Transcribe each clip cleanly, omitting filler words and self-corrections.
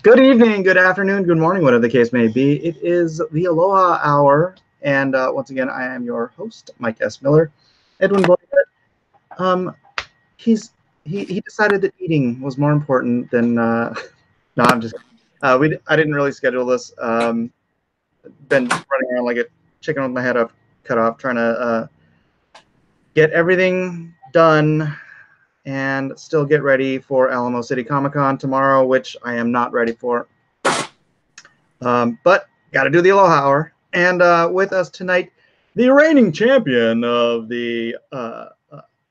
Good evening, good afternoon, good morning, whatever the case may be. It is the Aloha Hour, and once again, I am your host, Mike S. Miller. Edwin Boyd, um, he decided that eating was more important than. No, I'm just. I didn't really schedule this. Been running around like a chicken with my head up cut off, trying to get everything done and still get ready for Alamo City Comic Con tomorrow, which I am not ready for. But got to do the Aloha Hour. And with us tonight, the reigning champion of the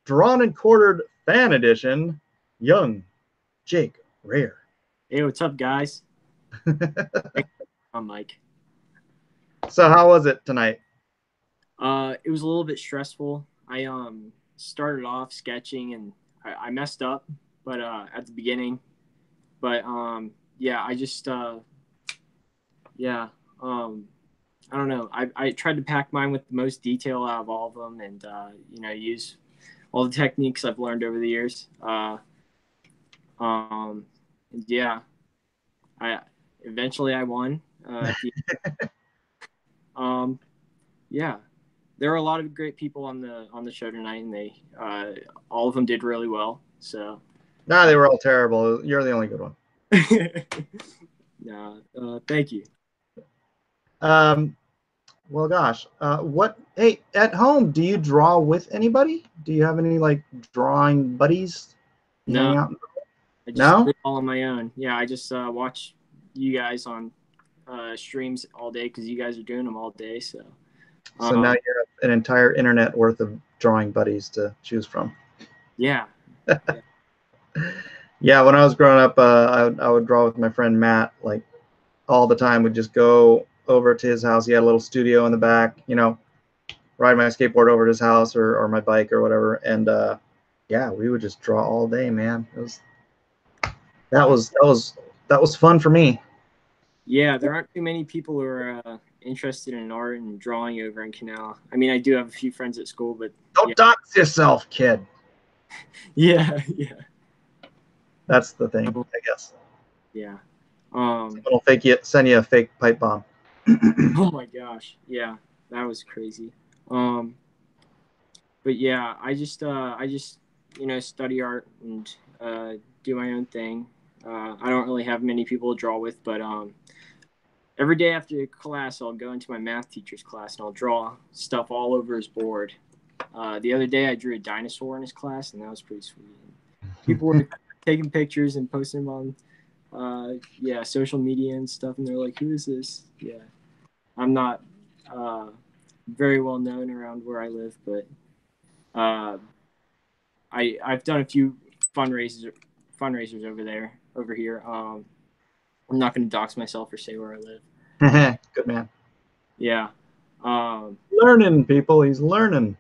Drawn and Quartered Fan Edition, young Jake Reher. Hey, what's up, guys? I'm Mike. So how was it tonight? It was a little bit stressful. I started off sketching and I messed up, but at the beginning. But yeah, I just I don't know. I tried to pack mine with the most detail out of all of them, and use all the techniques I've learned over the years. Yeah, I won. Yeah, there were a lot of great people on the show tonight, and they all of them did really well. So nah, they were all terrible. You're the only good one. Thank you. Well, gosh, hey, at home, do you draw with anybody? Do you have any like drawing buddies? No, hang out? I just do it all on my own. Yeah, I just watch you guys on streams all day because you guys are doing them all day. So now you have an entire internet worth of drawing buddies to choose from. Yeah. Yeah, when I was growing up, I would draw with my friend Matt like all the time. We'd just go over to his house. He had a little studio in the back, ride my skateboard over to his house or my bike or whatever. And yeah, we would just draw all day, man. That was fun for me. Yeah, there aren't too many people who are interested in art and drawing over in Canal. I mean, I do have a few friends at school, but don't dox yourself, kid. Yeah. That's the thing, I guess. Yeah. It'll send you a fake pipe bomb. Oh my gosh. Yeah, that was crazy. But yeah, I just study art and do my own thing. I don't really have many people to draw with, but every day after class, I'll go into my math teacher's class and I'll draw stuff all over his board. The other day, I drew a dinosaur in his class, and that was pretty sweet. People were taking pictures and posting them on social media and stuff, and they're like, who is this? Yeah, I'm not very well known around where I live, but I've done a few fundraisers over here. I'm not going to dox myself or say where I live. Good man. Yeah. Learning, people. He's learning.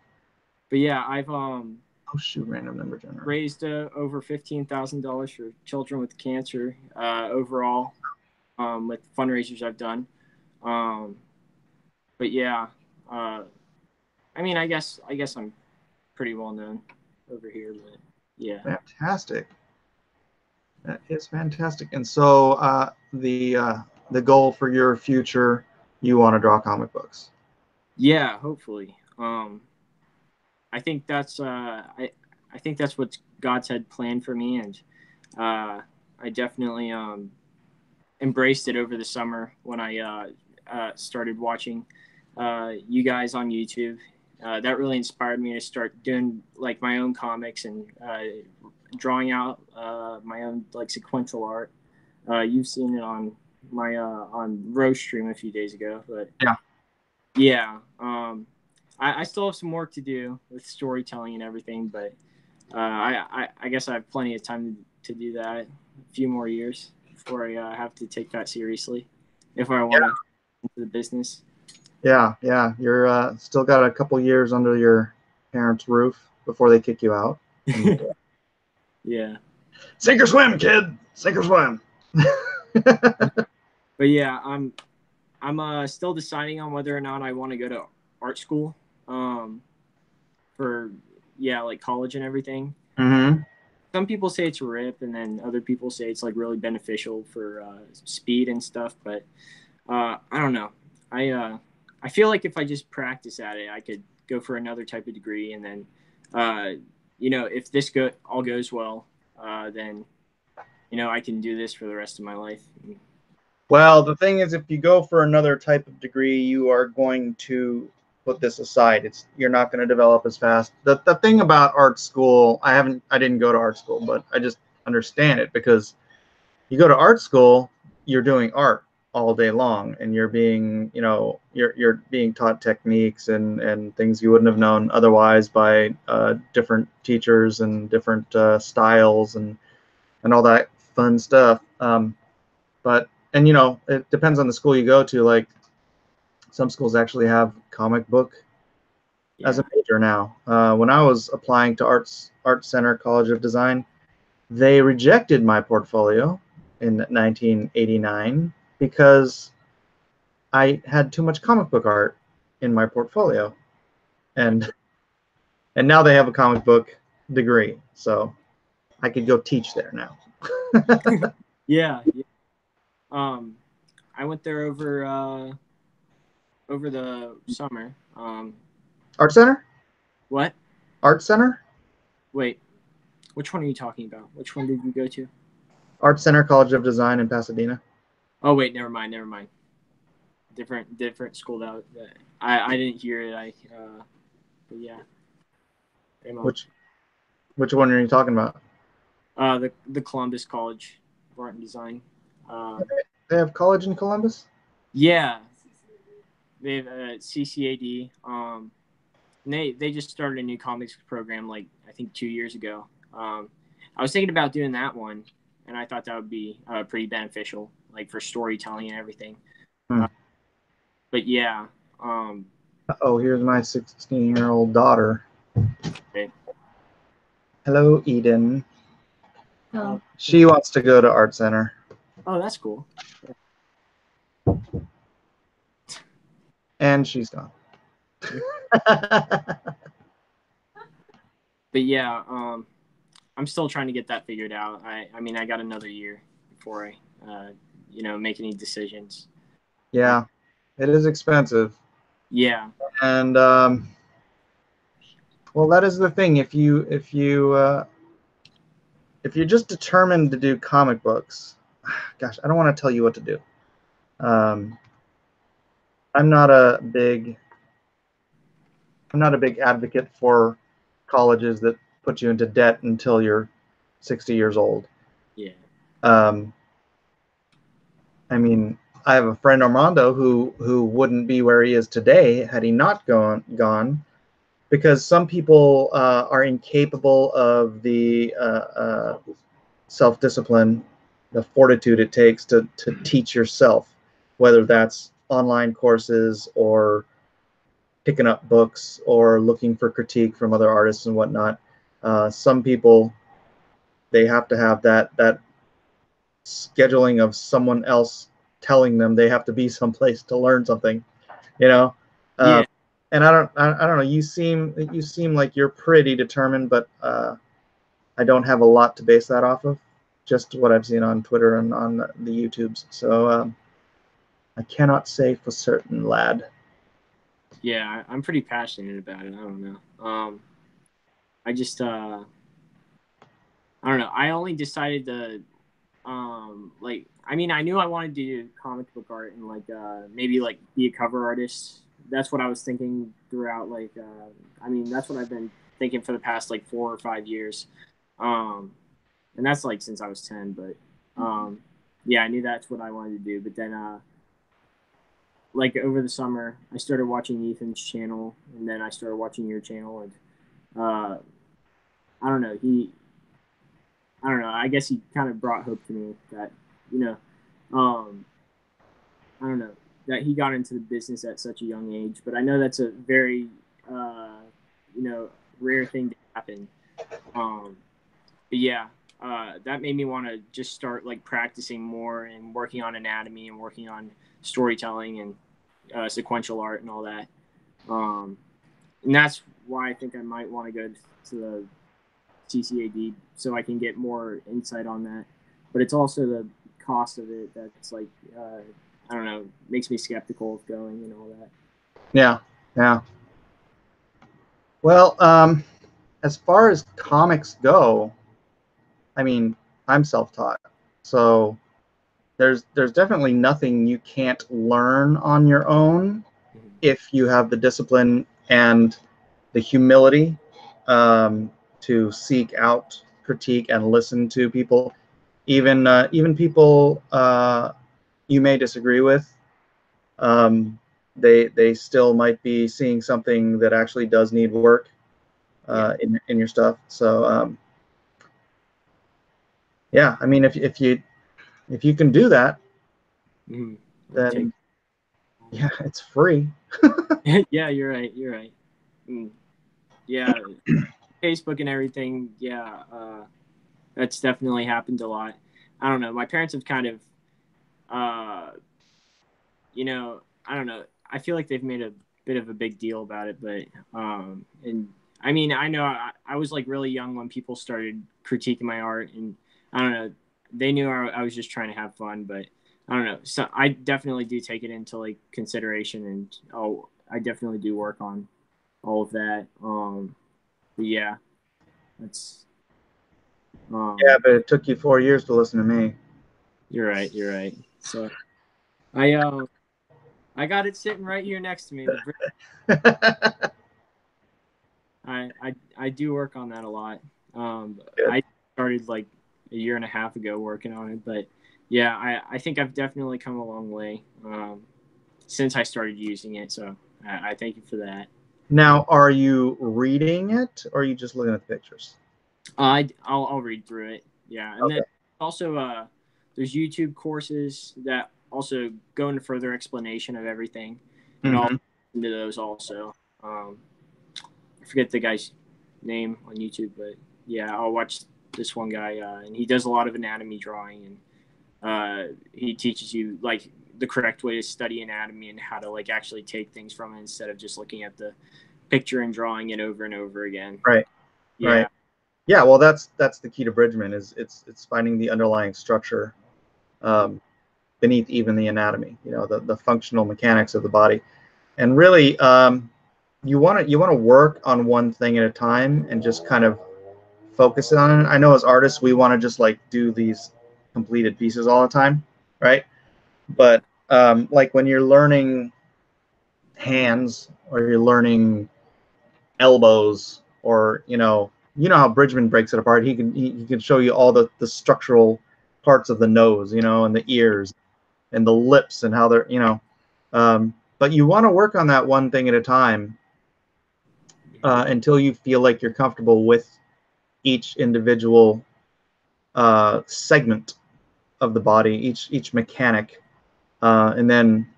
But yeah, I've random number generator. Raised over $15,000 for children with cancer overall with fundraisers I've done. But yeah, I mean, I guess I'm pretty well known over here. But yeah, fantastic. That is fantastic. And so the goal for your future, you want to draw comic books? Yeah, hopefully. I think that's what God's had planned for me, and I definitely embraced it over the summer when I started watching you guys on YouTube. That really inspired me to start doing like my own comics and drawing out my own like sequential art. You've seen it on my on Rose stream a few days ago, but yeah. I still have some work to do with storytelling and everything, but I guess I have plenty of time to do that. A few more years before I have to take that seriously if I want to into the business. Yeah. You're still got a couple years under your parents' roof before they kick you out. Yeah. Sink or swim, kid. Sink or swim. But yeah, I'm still deciding on whether or not I want to go to art school. For like college and everything. Mm-hmm. some people say it's a rip, and then other people say it's like really beneficial for speed and stuff. But I don't know. I feel like if I just practice at it, I could go for another type of degree, and then if this all goes well, then I can do this for the rest of my life. Well, the thing is, if you go for another type of degree, you are going to put this aside. You're not going to develop as fast. The thing about art school, I didn't go to art school, but I just understand it, because you go to art school, you're doing art all day long, and you're being taught techniques and things you wouldn't have known otherwise by different teachers and different styles and all that fun stuff. And it depends on the school you go to. Like, some schools actually have comic book as a major now. When I was applying to Art Center College of Design, they rejected my portfolio in 1989 because I had too much comic book art in my portfolio, and now they have a comic book degree, so I could go teach there now. Yeah. I went there over the summer. Art Center? What? Art Center? Wait, which one are you talking about? Which one did you go to? Art Center College of Design in Pasadena. Oh wait, never mind. Different school that I didn't hear it. But yeah. Which one are you talking about? The Columbus College of Art and Design. They have college in Columbus? Yeah, they have CCAD. And they just started a new comics program, like I think 2 years ago. I was thinking about doing that one, and I thought that would be pretty beneficial, like for storytelling and everything. But yeah. Oh, here's my 16-year-old daughter. Okay. Hello, Eden. Oh. She wants to go to Art Center. Oh, that's cool. And she's gone. But yeah, I'm still trying to get that figured out. I mean, I got another year before I, make any decisions. Yeah, it is expensive. Yeah. And well, that is the thing. If you're just determined to do comic books, gosh, I don't want to tell you what to do. I'm not a big advocate for colleges that put you into debt until you're 60 years old. Yeah. I mean, I have a friend, Armando, who wouldn't be where he is today had he not gone, because some people are incapable of the self-discipline, the fortitude it takes to teach yourself, whether that's online courses or picking up books or looking for critique from other artists and whatnot. Some people, they have to have that scheduling of someone else telling them they have to be someplace to learn something, Yeah. And I don't know. You seem like you're pretty determined, but I don't have a lot to base that off of. Just what I've seen on Twitter and on the YouTubes. So I cannot say for certain, lad. Yeah, I'm pretty passionate about it. I don't know. I just I don't know. I only decided to I mean, I knew I wanted to do comic book art and maybe be a cover artist. That's what I was thinking throughout. I mean, that's what I've been thinking for the past 4 or 5 years. And that's since I was 10. But yeah, I knew that's what I wanted to do. But then over the summer, I started watching Ethan's channel, and then I started watching your channel, and I don't know. I don't know. I guess he kind of brought hope to me that, I don't know, that he got into the business at such a young age. But I know that's a very, rare thing to happen. But yeah, that made me want to just start practicing more and working on anatomy and working on storytelling and sequential art and all that. And that's why I think I might want to go to CCAD so I can get more insight on that. But it's also the cost of it that's like, I don't know, makes me skeptical of going and all that. Yeah, yeah. Well, as far as comics go, I mean, I'm self-taught, so there's definitely nothing you can't learn on your own if you have the discipline and the humility to seek out critique and listen to people, even people you may disagree with. They still might be seeing something that actually does need work in your stuff. So yeah, I mean, if you can do that, then yeah, it's free. Yeah, you're right. You're right. Yeah, Facebook and everything. Yeah, that's definitely happened a lot. I don't know. My parents have kind of, you know, I don't know. I feel like they've made a bit of a big deal about it, but and I mean, I know I was like really young when people started critiquing my art, and I don't know. They knew I was just trying to have fun, but I don't know. So I definitely do take it into like consideration, and I definitely do work on all of that. But yeah, that's. Yeah, but it took you 4 years to listen to me. You're right. You're right. So I got it sitting right here next to me. I do work on that a lot. I started like a year and a half ago working on it, but yeah, I think I've definitely come a long way since I started using it. So I thank you for that. Now, are you reading it, or are you just looking at the pictures? I'll read through it. Yeah, and then also there's YouTube courses that also go into further explanation of everything, and I'll listen to those also. I forget the guy's name on YouTube, but yeah, I'll watch this one guy, and he does a lot of anatomy drawing, and he teaches you like the correct way to study anatomy and how to like actually take things from it instead of just looking at the picture and drawing it over and over again. Right. Yeah. Right. Yeah. Well, that's the key to Bridgman is it's finding the underlying structure beneath even the anatomy. You know, the functional mechanics of the body, and really you want to work on one thing at a time and just kind of focus it on it. I know as artists we want to just like do these completed pieces all the time, right? But like when you're learning hands or you're learning elbows, or you know how Bridgman breaks it apart. He can show you all the structural parts of the nose, you know, and the ears and the lips and how they're, you know, but you want to work on that one thing at a time until you feel like you're comfortable with each individual segment of the body, each mechanic, and then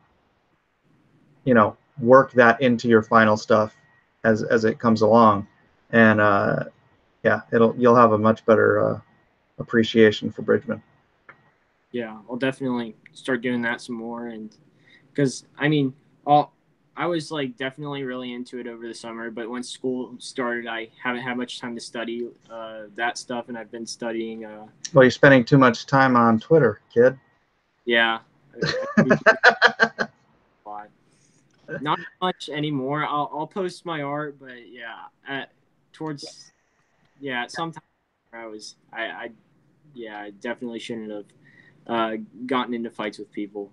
you know work that into your final stuff as it comes along, and yeah, you'll have a much better appreciation for Bridgman. Yeah, I'll definitely start doing that some more, and because I mean, I was like definitely really into it over the summer, but when school started, I haven't had much time to study that stuff, and I've been studying. Well, you're spending too much time on Twitter, kid. Yeah, not much anymore. I'll post my art, but yeah, sometimes I definitely shouldn't have gotten into fights with people.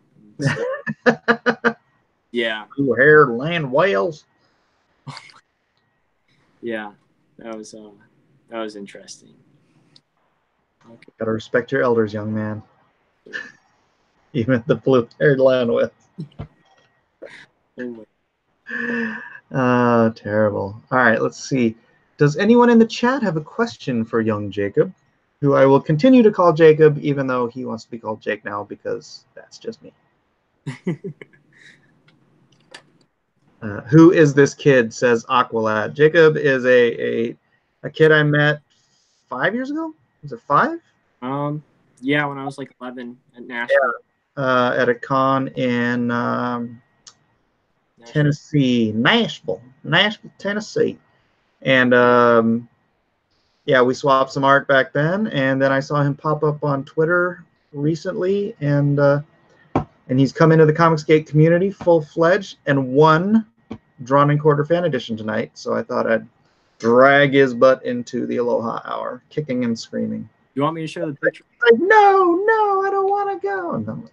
Yeah. Blue-haired land whales. Yeah, that was interesting. Okay. Gotta respect your elders, young man. Even the blue-haired land whales. Terrible. All right, let's see. Does anyone in the chat have a question for young Jacob, who I will continue to call Jacob, even though he wants to be called Jake now, because that's just me. Who is this kid, says Aqualad. Jacob is a kid I met 5 years ago. Was it 5? Yeah, when I was like 11 at Nashville. Yeah, at a con in Tennessee, Nashville, Tennessee. And yeah, we swapped some art back then, and then I saw him pop up on Twitter recently, and he's come into the Comicsgate community full-fledged and won Drawn and Quarter Fan Edition tonight. So I thought I'd drag his butt into the Aloha Hour, kicking and screaming. You want me to show the picture? Like, no, I don't want to go. No.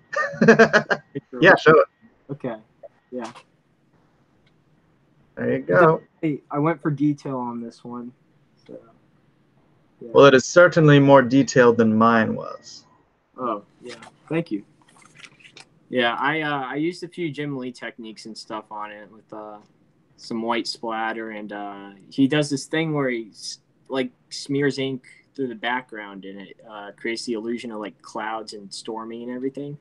Yeah, show it. Okay. Yeah. There you go. I went for detail on this one. So, yeah. Well, it is certainly more detailed than mine was. Oh, yeah. Thank you. Yeah, I used a few Jim Lee techniques and stuff on it with some white splatter, and he does this thing where he like smears ink through the background, and it creates the illusion of like clouds and stormy and everything.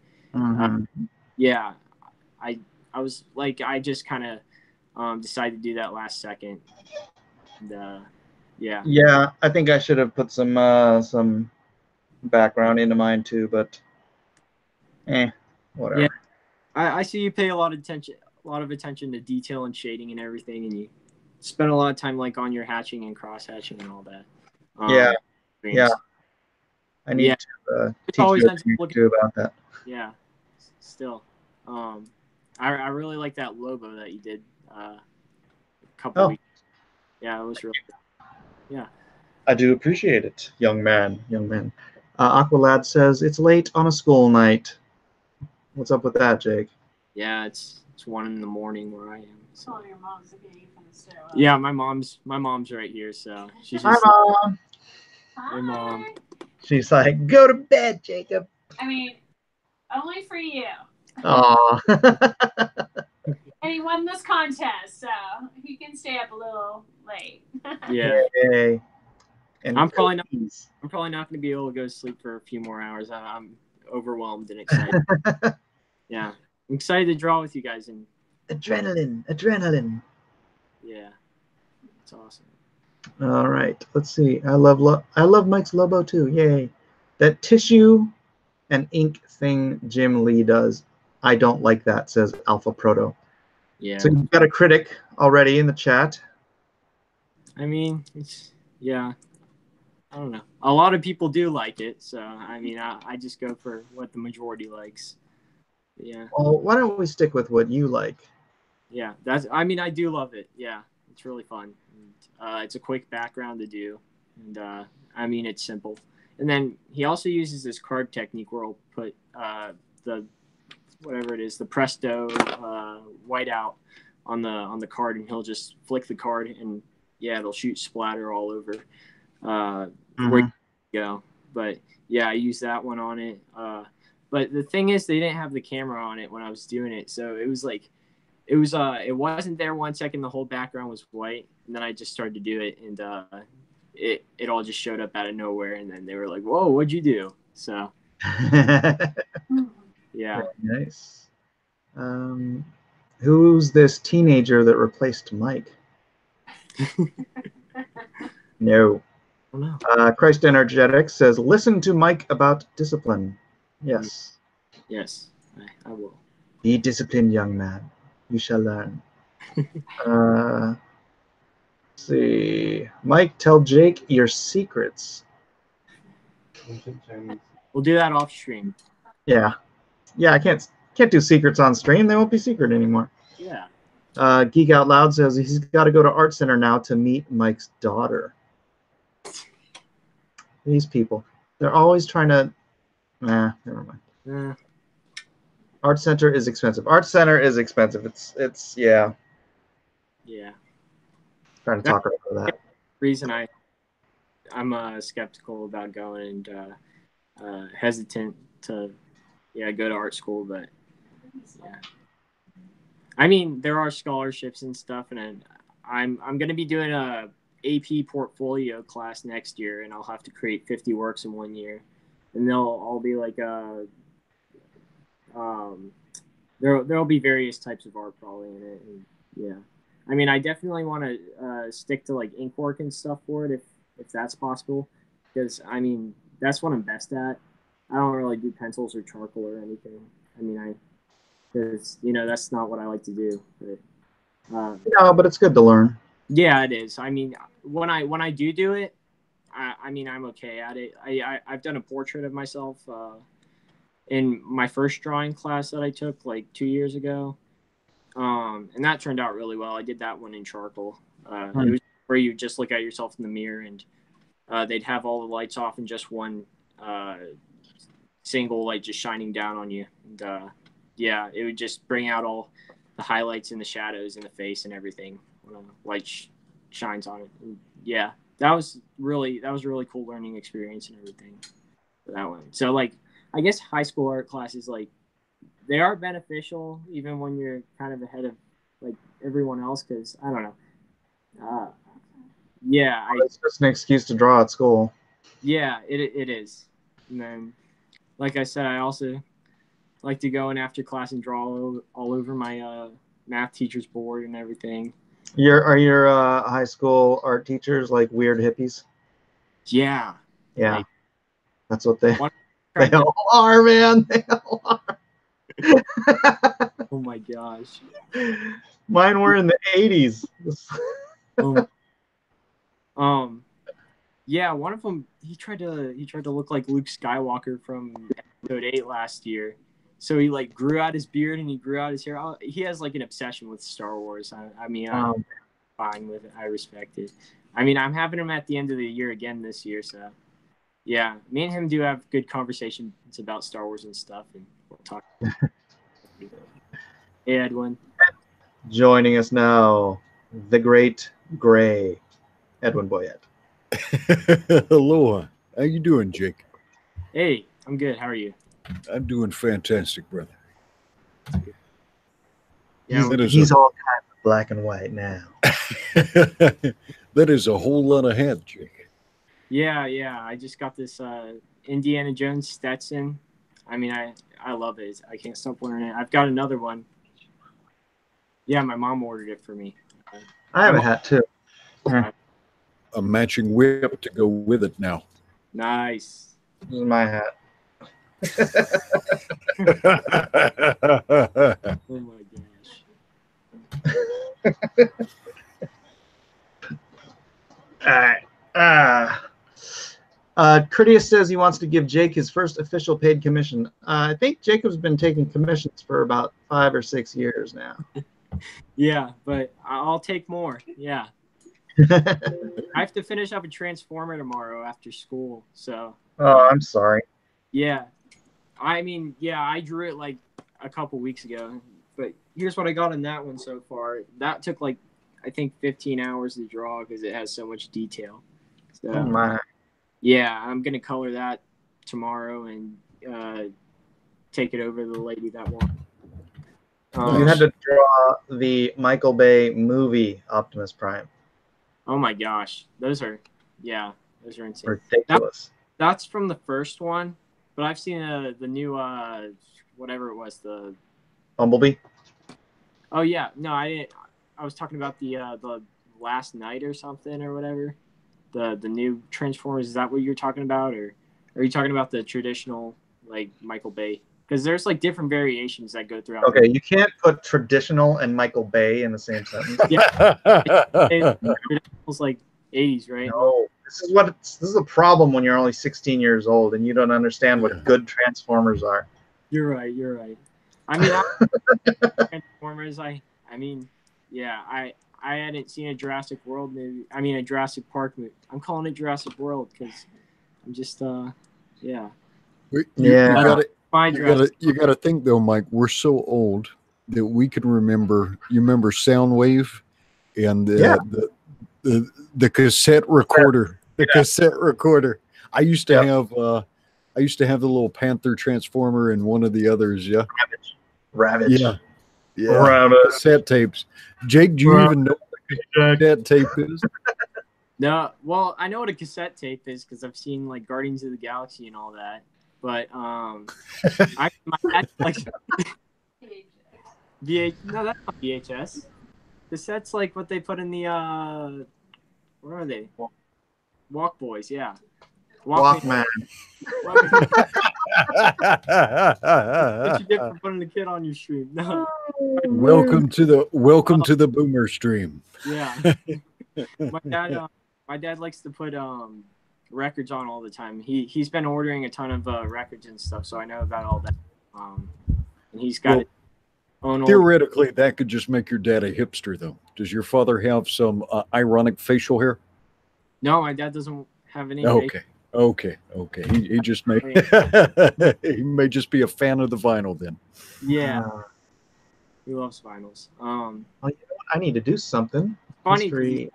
Yeah, I was like, I just kind of decided to do that last second. And, yeah. Yeah, I think I should have put some background into mine too, but whatever. Yeah, I see you pay a lot of attention to detail and shading and everything, and you spend a lot of time like on your hatching and cross hatching and all that. Yeah. I need to teach you what to do about that. Yeah, still. I really like that logo that you did a couple weeks. Yeah, it was really good. Yeah. I do appreciate it, young man. Aqualad says it's late on a school night. What's up with that, Jake? Yeah, it's 1 a.m. where I am. So your mom's looking at you from the stairwell. Yeah, my mom's right here, so she's Hi, Mom. Hey, Mom. She's like, go to bed, Jacob. I mean, only for you. Aw. And he won this contest, so he can stay up a little late. Yeah. Yay. And I'm probably not going to be able to go to sleep for a few more hours. I'm overwhelmed and excited. Yeah, I'm excited to draw with you guys and adrenaline. Yeah, it's awesome. All right, let's see. I love Mike's Lobo too. Yay! That tissue and ink thing Jim Lee does, I don't like that. Says Alpha Proto. Yeah. So you've got a critic already in the chat. I mean, yeah. I don't know. A lot of people do like it, so I mean, I just go for what the majority likes. Yeah. Well, why don't we stick with what you like? Yeah, I mean, I do love it. Yeah, it's really fun. And, it's a quick background to do, and I mean, it's simple. And then he also uses this card technique where he'll put the whatever it is, the Presto whiteout on the card, and he'll just flick the card, and yeah, it'll shoot splatter all over. Where you go. But yeah, I used that one on it. But the thing is, they didn't have the camera on it when I was doing it, so it was like, it wasn't there 1 second. The whole background was white, and then I just started to do it, and it all just showed up out of nowhere, and then they were like, "Whoa, what'd you do?" So yeah. Very nice. Who's this teenager that replaced Mike? No. Christ Energetic says, listen to Mike about discipline. Yes. Yes, I will. Be disciplined, young man. You shall learn. Let's see. Mike, tell Jake your secrets. We'll do that off stream. Yeah. Yeah, I can't do secrets on stream. They won't be secret anymore. Yeah. Geek Out Loud says he's got to go to Art Center now to meet Mike's daughter. These people, they're always trying to. Never mind. Art Center is expensive. It's yeah. Yeah. Trying to talk about that. Reason I'm skeptical about going and hesitant to go to art school, but yeah. I mean, there are scholarships and stuff, and I'm going to be doing a AP portfolio class next year, and I'll have to create 50 works in 1 year, and they'll all be like there'll be various types of art probably in it, and yeah, I mean, I definitely want to stick to like ink work and stuff for it if that's possible, because I mean, that's what I'm best at. I don't really do pencils or charcoal or anything. I mean, because that's not what I like to do, but no, but it's good to learn. yeah, it is. I mean, when I do it, I mean, I'm okay at it. I've done a portrait of myself in my first drawing class that I took like 2 years ago. And that turned out really well. I did that one in charcoal. It was where you just look at yourself in the mirror, and they'd have all the lights off and just one single light just shining down on you. And yeah, it would just bring out all the highlights and the shadows in the face and everything. Light shines on it. And yeah, that was a really cool learning experience and everything for that one. So like, I guess high school art classes, like, they are beneficial even when you're kind of ahead of like everyone else, because I don't know. Yeah, it's just an excuse to draw at school. Yeah, it is. And then, like I said, I also like to go in after class and draw all over my math teacher's board and everything. Are your high school art teachers like weird hippies? Yeah. Yeah. Like, that's what they all are, man. They all are. Oh my gosh. Mine were in the 80s. Yeah, one of them, he tried to look like Luke Skywalker from episode 8 last year. So he like grew out his beard and he grew out his hair. He has like an obsession with Star Wars. I mean, I'm fine with it. I respect it. I mean, I'm having him at the end of the year again this year, so yeah, me and him do have good conversations about Star Wars and stuff, and we'll talk. Hey, Edwin. Joining us now, the great gray Edwin Boyette. Aloha. How you doing, Jake? Hey, I'm good. How are you? I'm doing fantastic, brother. Yeah, he's all kind of black and white now. That is a whole lot of hat, Jake. Yeah. I just got this Indiana Jones Stetson. I mean, I love it. I can't stop wearing it. I've got another one. Yeah, my mom ordered it for me. I have a hat too. A matching whip to go with it now. Nice. This is my hat. Oh my gosh. All right. Curtius says he wants to give Jake his first official paid commission. I think Jacob's been taking commissions for about 5 or 6 years now. Yeah, but I'll take more. Yeah. I have to finish up a Transformer tomorrow after school. So. Oh, I'm sorry. Yeah. I mean, yeah, I drew it like a couple weeks ago, but here's what I got in that one so far. That took like, I think 15 hours to draw because it has so much detail. So, oh my. Yeah, I'm going to color that tomorrow and take it over to the lady that won. You had to draw the Michael Bay movie Optimus Prime. Oh my gosh. Those are insane. Ridiculous. That's from the first one, but I've seen the new, whatever it was, the Bumblebee. Oh yeah, no, I didn't. I was talking about the Last Night or something or whatever. The new Transformers. Is that what you're talking about, or are you talking about the traditional like Michael Bay? Because there's like different variations that go throughout. Okay, you can't put traditional and Michael Bay in the same sentence. Yeah, it's like 80s, right? No, this is a problem when you're only 16 years old and you don't understand what good Transformers are. You're right. I mean, Transformers. I mean, yeah. I hadn't seen a Jurassic World movie. I mean, a Jurassic Park movie. I'm calling it Jurassic World because I'm just yeah. You got to think though, Mike. We're so old that we can remember. You remember Soundwave and the cassette recorder. The cassette recorder. I used to have the little Panther Transformer and one of the others. Yeah. Ravage. Yeah. Ravage. Cassette tapes. Jake, do you even know what a cassette tape is? No. Well, I know what a cassette tape is because I've seen like Guardians of the Galaxy and all that. But my dad like no, that's not VHS. Cassette's like what they put in the what are they? Walk Boys, yeah. Walkman. What you get for putting the kid on your stream? No. Welcome to the Boomer stream. Yeah. My dad likes to put records on all the time. He's been ordering a ton of records and stuff, so I know about all that. And he's got his own. Theoretically, that could just make your dad a hipster, though. Does your father have some ironic facial hair? No, my dad doesn't have any. Okay. He just may he may just be a fan of the vinyl then. Yeah, he loves vinyls. Well, you know what? I need to do something. Funny, 'cause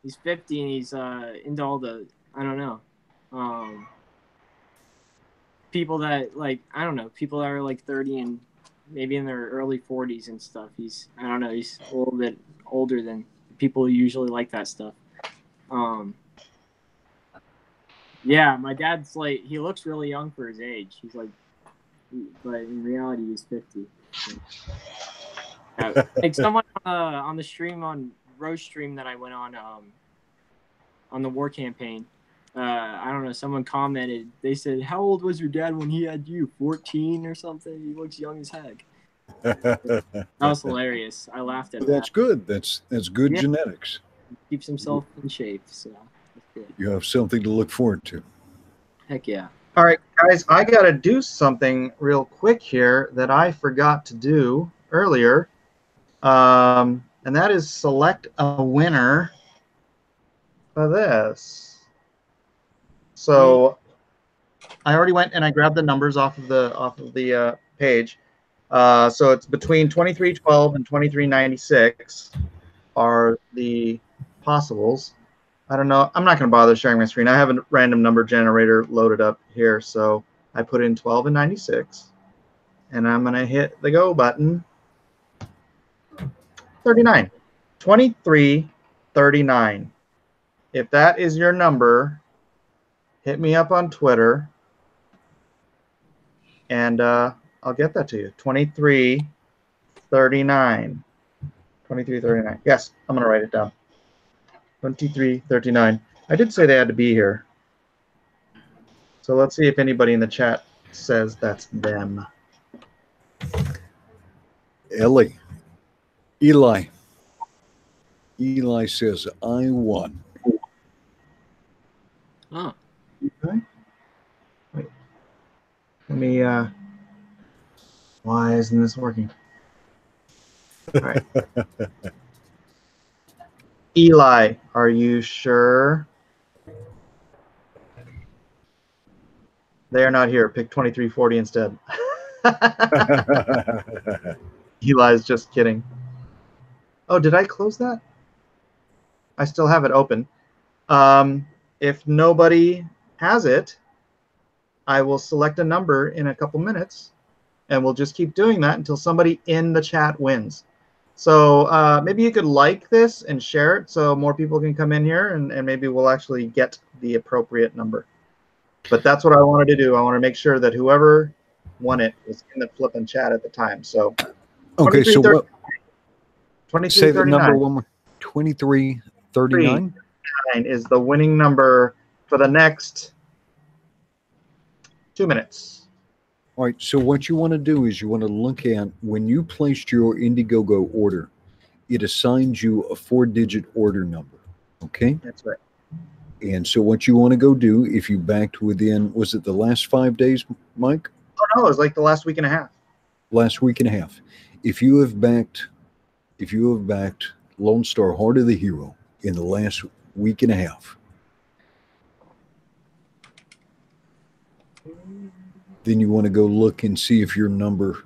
he's 50 and he's into all the, I don't know, people that like, I don't know, people that are like 30 and maybe in their early 40s and stuff. He's, I don't know, he's a little bit older than people who usually like that stuff. Yeah, my dad's like, he looks really young for his age. He's like, but in reality, he's 50. Like someone on the stream, on Roast stream that I went on the war campaign, I don't know, someone commented, they said, how old was your dad when he had you? 14 or something? He looks young as heck. That was hilarious. I laughed at that. That's good. That's good genetics. He keeps himself in shape, so that's good. You have something to look forward to. Heck yeah. All right, guys, I got to do something real quick here that I forgot to do earlier. And that is select a winner for this. So I already went and I grabbed the numbers off of the page. So it's between 2312 and 2396 are the possibles. I don't know. I'm not going to bother sharing my screen. I have a random number generator loaded up here. So I put in 12 and 96. And I'm going to hit the go button. 39. 2339. If that is your number, hit me up on Twitter. And I'll get that to you. 2339. 2339. Yes, I'm going to write it down. 2339. I did say they had to be here. So let's see if anybody in the chat says that's them. Eli says, I won. Oh. Okay. Wait. Let me, why isn't this working? All right. Eli, are you sure? They are not here. Pick 2340 instead. Eli's just kidding. Oh, did I close that? I still have it open. If nobody has it, I will select a number in a couple minutes, and we'll just keep doing that until somebody in the chat wins. So maybe you could like this and share it so more people can come in here, and maybe we'll actually get the appropriate number. But that's what I wanted to do. I want to make sure that whoever won it was in the flipping chat at the time. So okay, so what? 2339. Say the number one more. 2339 is the winning number for the next 2 minutes. All right, so what you want to do is you want to look at when you placed your Indiegogo order, it assigns you a 4-digit order number, okay? That's right. And so what you want to go do, if you backed within, was it the last 5 days, Mike? Oh, no, it was like the last week and a half. Last week and a half. If you have backed Lone Star Heart of the Hero in the last week and a half, then you want to go look and see if your number,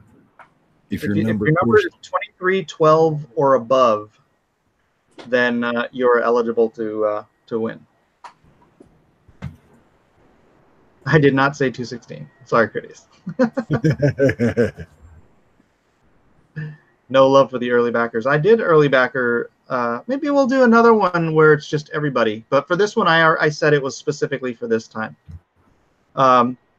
if your number is 2312 or above, then you're eligible to win. I did not say 216. Sorry, Curtis. No love for the early backers. I did early backer. Maybe we'll do another one where it's just everybody. But for this one, I said it was specifically for this time.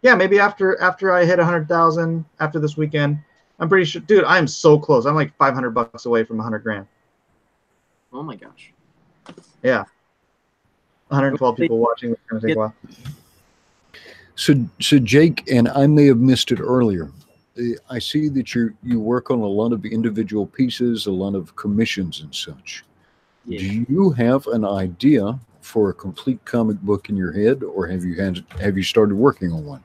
Yeah, maybe after I hit 100,000 after this weekend, I'm pretty sure, dude. I'm so close. I'm like $500 away from 100 grand. Oh my gosh. Yeah. 112 people watching. It's gonna take a while. So Jake, and I may have missed it earlier. I see that you work on a lot of individual pieces, a lot of commissions and such. Yeah. Do you have an idea for a complete comic book in your head, or have you started working on one?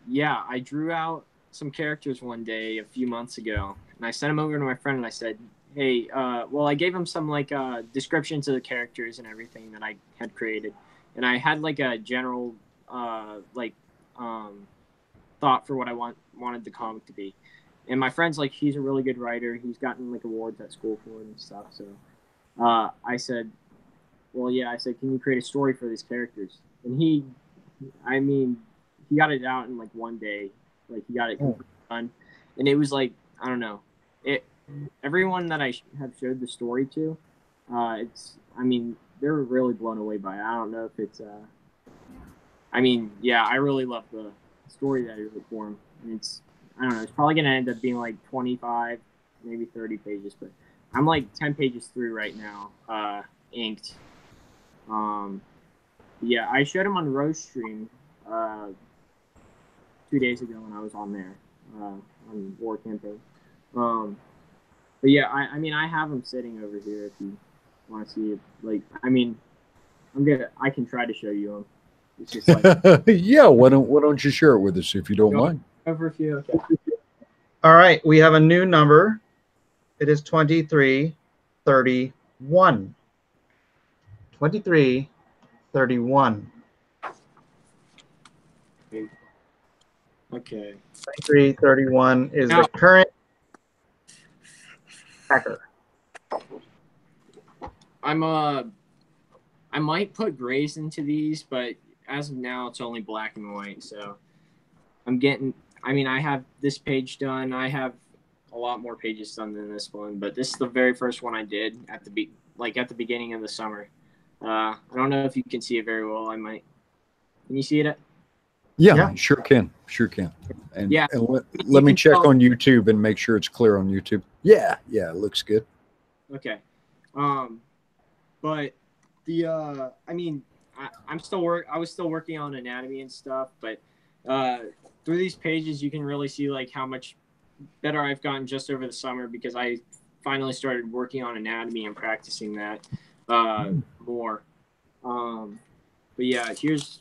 Yeah, I drew out some characters one day a few months ago, and I sent them over to my friend, and I said, "Hey, well, I gave him some like descriptions of the characters and everything that I had created, and I had like a general thought for what I wanted the comic to be." And my friend's like, he's a really good writer. He's gotten like awards at school for it and stuff. So I said, well, yeah, I said, can you create a story for these characters? And he got it out in like one day. Like he got it done. And it was like, I don't know. Everyone that I have showed the story to, they're really blown away by it. I don't know if it's, I really love the story that I wrote for him. And I don't know, it's probably going to end up being like 25, maybe 30 pages, but I'm like 10 pages through right now, inked. Yeah, I showed him on Rose Stream 2 days ago when I was on there, on War Campaign. But yeah, I have him sitting over here if you want to see it. Like, I can try to show you him. It's just like, yeah, why don't you share it with us if you don't mind? Over a few. Okay. All right, we have a new number. It is 2331. 2331. Okay. 2331 is the current hacker. I might put grays into these, but as of now, it's only black and white. So I have this page done. I have a lot more pages done than this one, but this is the very first one I did at the beginning of the summer. I don't know if you can see it very well. Can you see it? Yeah. Sure can. And yeah, and let me check on YouTube and make sure it's clear on YouTube. Yeah, it looks good. Okay. But the I was still working on anatomy and stuff, but through these pages you can really see like how much better I've gotten just over the summer, because I finally started working on anatomy and practicing that more. But yeah, here's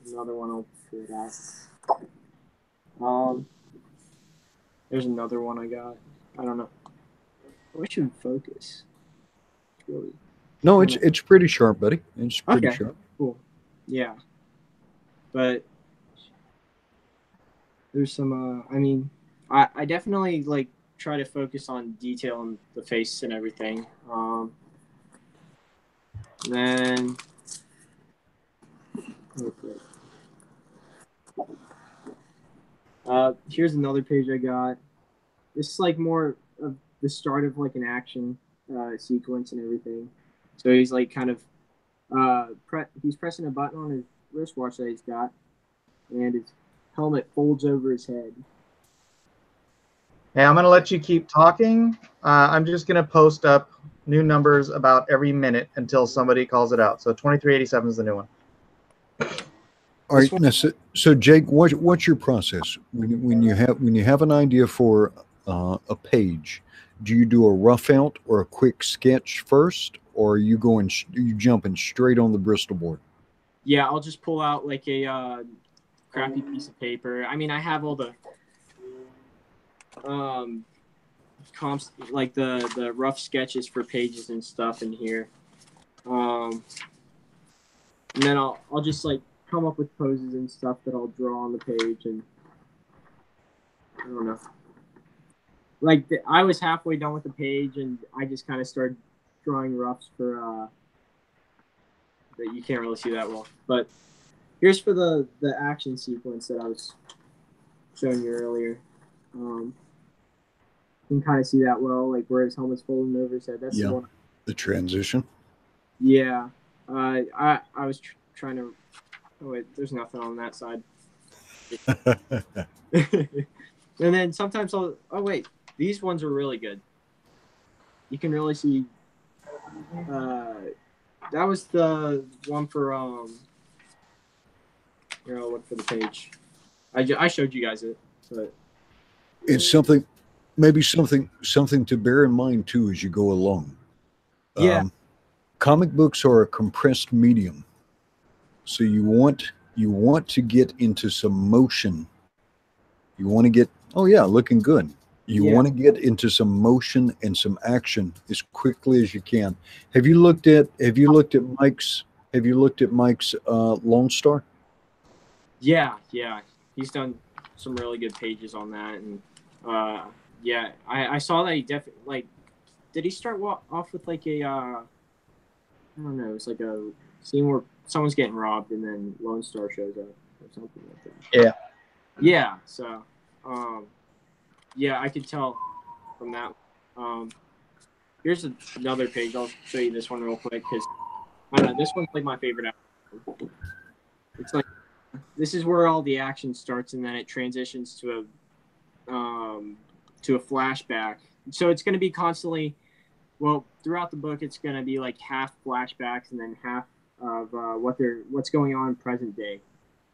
another one. I'll figure it out. There's another one I got. I don't know. I should focus. Really. No, it's pretty sharp, buddy. It's pretty sharp. Cool. Yeah. But there's some I definitely like try to focus on detail on the face and everything. Then here's another page I got. This is like more of the start of like an action sequence and everything. So he's like kind of he's pressing a button on his wristwatch that he's got, and his helmet folds over his head. Hey, I'm going to let you keep talking. I'm just going to post up new numbers about every minute until somebody calls it out. So 2387 is the new one. All right. Now, so Jake, what's your process when you have an idea for a page? Do you do a rough out or a quick sketch first, or are you jumping straight on the Bristol board? Yeah, I'll just pull out like a crappy piece of paper. I have all the comps, like the rough sketches for pages and stuff in here. And then I'll just like come up with poses and stuff that I'll draw on the page, and I don't know. Like I was halfway done with the page, and I just kind of started drawing roughs for that you can't really see that well. But here's for the action sequence that I was showing you earlier. You can kind of see that well, like where his helmet's folding over his head. That's the one. The transition. Yeah, I was trying to. Oh wait, there's nothing on that side. And then sometimes oh wait, these ones are really good. You can really see. That was the one for here, I'll look for the page. I showed you guys it, but it's something to bear in mind too as you go along. Yeah. Comic books are a compressed medium, so you want to get into some motion. You want to get, oh yeah, looking good. You want to get into some motion and some action as quickly as you can. Have you looked at Mike's Lone Star? Yeah, he's done some really good pages on that, and yeah, I saw that he definitely like. Did he start off with like a I don't know, it's like a scene where someone's getting robbed and then Lone Star shows up or something like that. Yeah. Yeah. So, yeah, I could tell from that. Here's another page. I'll show you this one real quick because I don't know. This one's like my favorite. It's like this is where all the action starts, and then it transitions to a flashback. So it's going to be constantly. Well, throughout the book, it's going to be like half flashbacks and then half of what's going on in present day.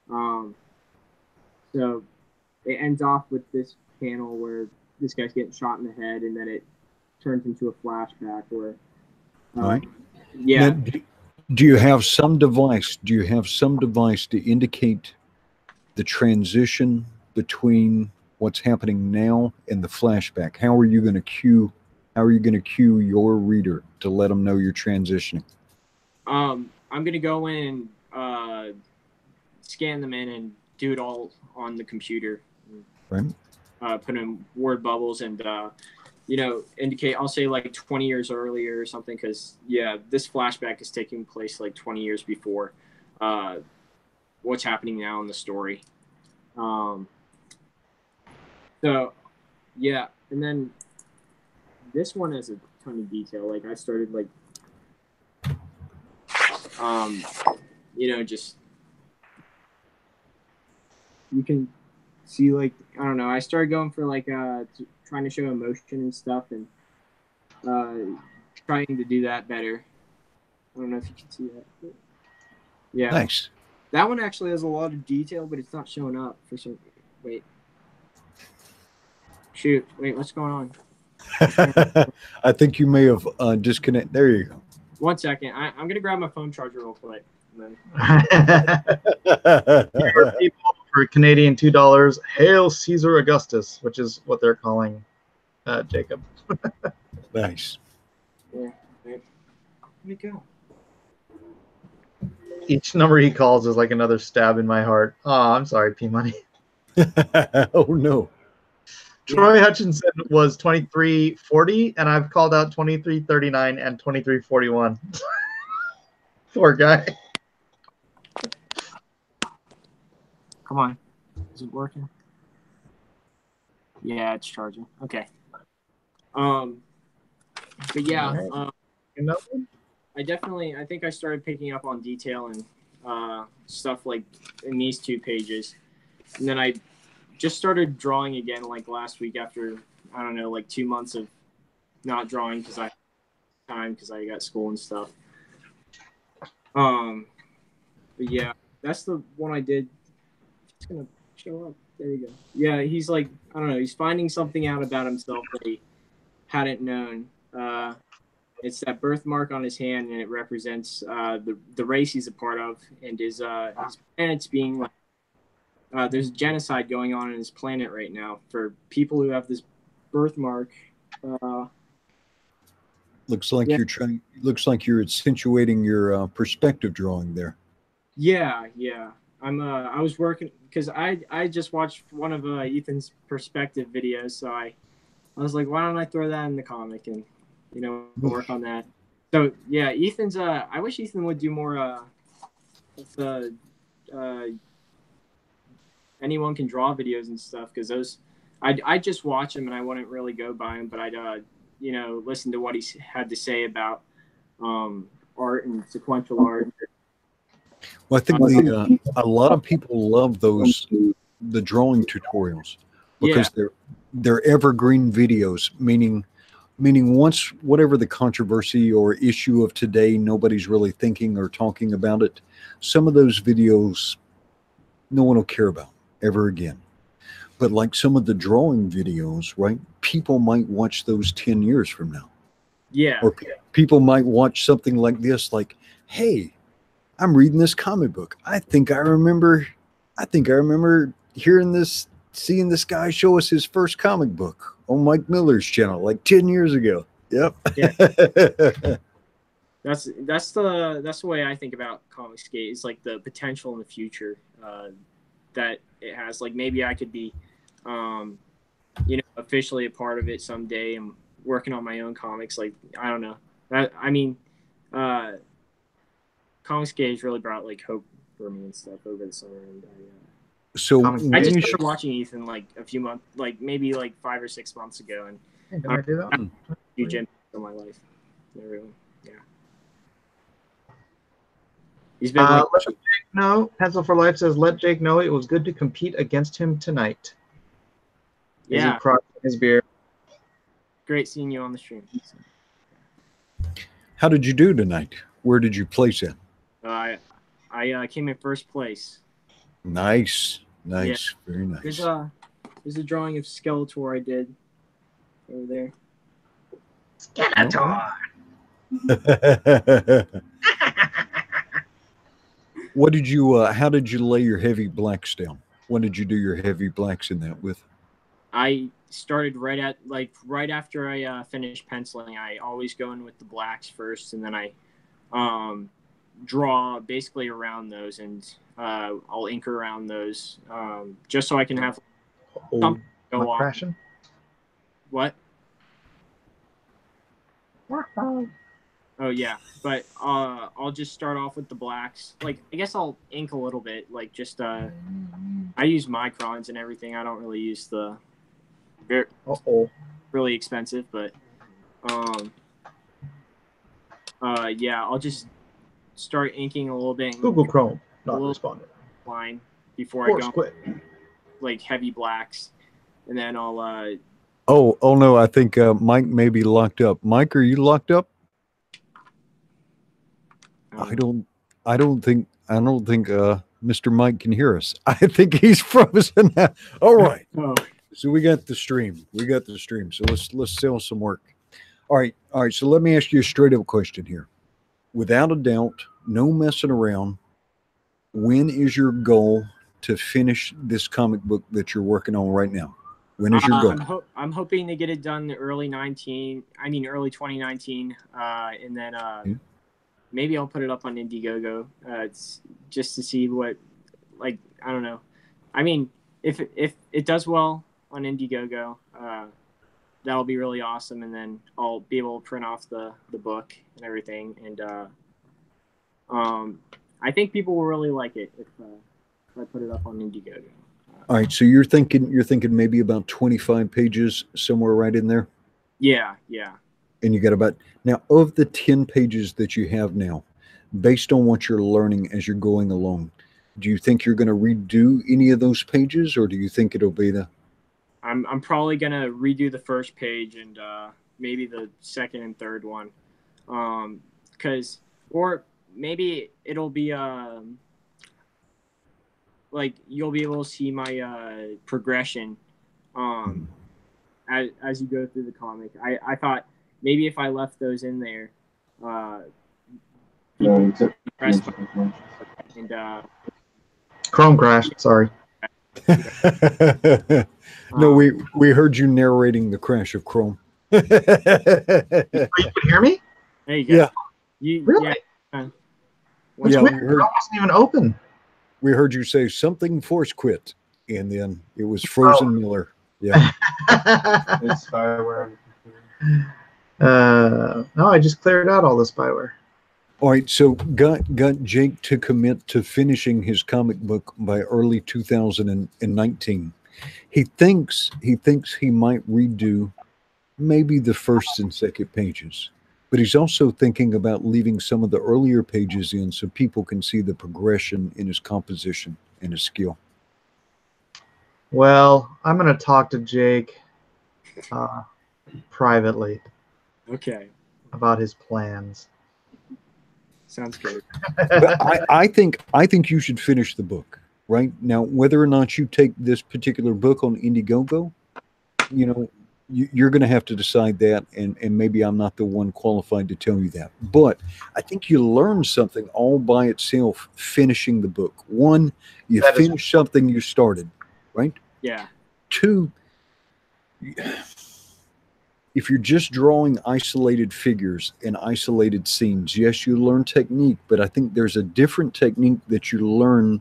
So it ends off with this panel where this guy's getting shot in the head, and then it turns into a flashback where. Right. Yeah. Now, do you have some device? Do you have some device to indicate the transition between what's happening now and the flashback? How are you going to cue your reader to let them know you're transitioning? I'm going to go in and scan them in and do it all on the computer. Right. Put in word bubbles and indicate. I'll say like 20 years earlier or something, because this flashback is taking place like 20 years before what's happening now in the story. So yeah, and then this one has a ton of detail. Like I started like just you can see, like, I don't know, I started going for like trying to show emotion and stuff, and trying to do that better. I don't know if you can see that, but yeah. Nice. That one actually has a lot of detail, but it's not showing up for some. Wait, what's going on? I think you may have disconnected. There you go. 1 second, I'm gonna grab my phone charger real quick. And For people, for Canadian $2, hail Caesar Augustus, which is what they're calling Jacob. Nice. Yeah, wait. Where'd it go? Each number he calls is like another stab in my heart. Oh, I'm sorry, P-Money. Oh, no. Troy Hutchinson was 2340, and I've called out 2339 and 2341. Poor guy. Come on. Is it working? Yeah, it's charging. Okay. But yeah, I think I started picking up on detail and stuff like in these 2 pages. And then I just started drawing again like last week after, I don't know, like 2 months of not drawing because I got school and stuff. But yeah, that's the one I did. It's gonna show up. There you go. Yeah, he's like, I don't know, he's finding something out about himself that he hadn't known. It's that birthmark on his hand, and it represents the race he's a part of, and his planet's being like, there's genocide going on in his planet right now for people who have this birthmark. Looks like you're accentuating your perspective drawing there. Yeah. I was working because I just watched one of Ethan's perspective videos, so I was like, why don't I throw that in the comic and work on that. So yeah, Ethan's I wish Ethan would do more anyone can draw videos and stuff, because those I just watch them and I wouldn't really go by them, but I'd listen to what he had to say about art and sequential art. Well, I think a lot of people love the drawing tutorials because they're evergreen videos, meaning once whatever the controversy or issue of today, nobody's really thinking or talking about it. Some of those videos no one will care about ever again. But like some of the drawing videos, right? People might watch those 10 years from now. Yeah. Or people might watch something like this, like, hey, I'm reading this comic book. I think I remember hearing this, seeing this guy show us his first comic book on Mike Miller's channel like 10 years ago. Yep. Yeah. That's the way I think about Comicsgate. Is like the potential in the future that it has. Like maybe I could be, officially a part of it someday and working on my own comics. Like I don't know. Comicsgate has really brought like hope for me and stuff over the summer. And I just started watching Ethan like a few months, like maybe like 5 or 6 months ago, and did I do that? Huge impact on my life. Everyone. Yeah. He's been let Jake know. Pencil for Life says, "Let Jake know it was good to compete against him tonight." Yeah. He cried in his beer. Great seeing you on the stream. How did you do tonight? Where did you place in? I came in first place. Nice. Yeah. Very nice. There's a drawing of Skeletor I did over there. Skeletor. What did you? How did you lay your heavy blacks down? When did you do your heavy blacks in that with? I started right after I finished penciling. I always go in with the blacks first, and then I draw basically around those, and I'll ink around those just so I can have something go on. Crashing? What? Oh yeah, but I'll just start off with the blacks. Like I guess I'll ink a little bit. Like just I use microns and everything. I don't really use the really expensive, but yeah, I'll just start inking a little bit. Google Chrome not responding. Line before I go like heavy blacks, and then I'll Oh no! I think Mike may be locked up. Mike, are you locked up? I don't think Mr. Mike can hear us. I think he's frozen. All right. Oh. So we got the stream. So let's sell some work. All right. So let me ask you a straight up question here. Without a doubt, no messing around. When is your goal to finish this comic book that you're working on right now? When is your goal? I'm hoping to get it done early 2019, and then maybe I'll put it up on Indiegogo. It's just to see what, like, I don't know. I mean, if it does well on Indiegogo, that'll be really awesome, and then I'll be able to print off the book and everything, and I think people will really like it if I put it up on Indiegogo. All right, so you're thinking maybe about 25 pages, somewhere right in there? Yeah. And you got about, now of the 10 pages that you have now, based on what you're learning as you're going along, do you think you're going to redo any of those pages, or do you think it'll be the... I'm probably going to redo the first page and maybe the second and third one. Or maybe it'll be... like you'll be able to see my progression as you go through the comic. I thought maybe if I left those in there, and Chrome crashed. Sorry. No, we heard you narrating the crash of Chrome. You can hear me? There you go. Yeah. Really? Yeah. Which weird. It wasn't even open. We heard you say something force quit, and then it was Frozen Miller. Yeah. It's spyware. No, I just cleared out all the spyware. All right, so got Jake to commit to finishing his comic book by early 2019. He thinks he might redo maybe the first and second pages, but he's also thinking about leaving some of the earlier pages in so people can see the progression in his composition and his skill. Well, I'm going to talk to Jake privately. Okay. About his plans. Sounds good. But I think you should finish the book right now. Whether or not you take this particular book on Indiegogo, you're going to have to decide that, and maybe I'm not the one qualified to tell you that. But I think you learn something all by itself finishing the book. One, you finish something you started, right? Yeah. Two, if you're just drawing isolated figures and isolated scenes, yes, you learn technique, but I think there's a different technique that you learn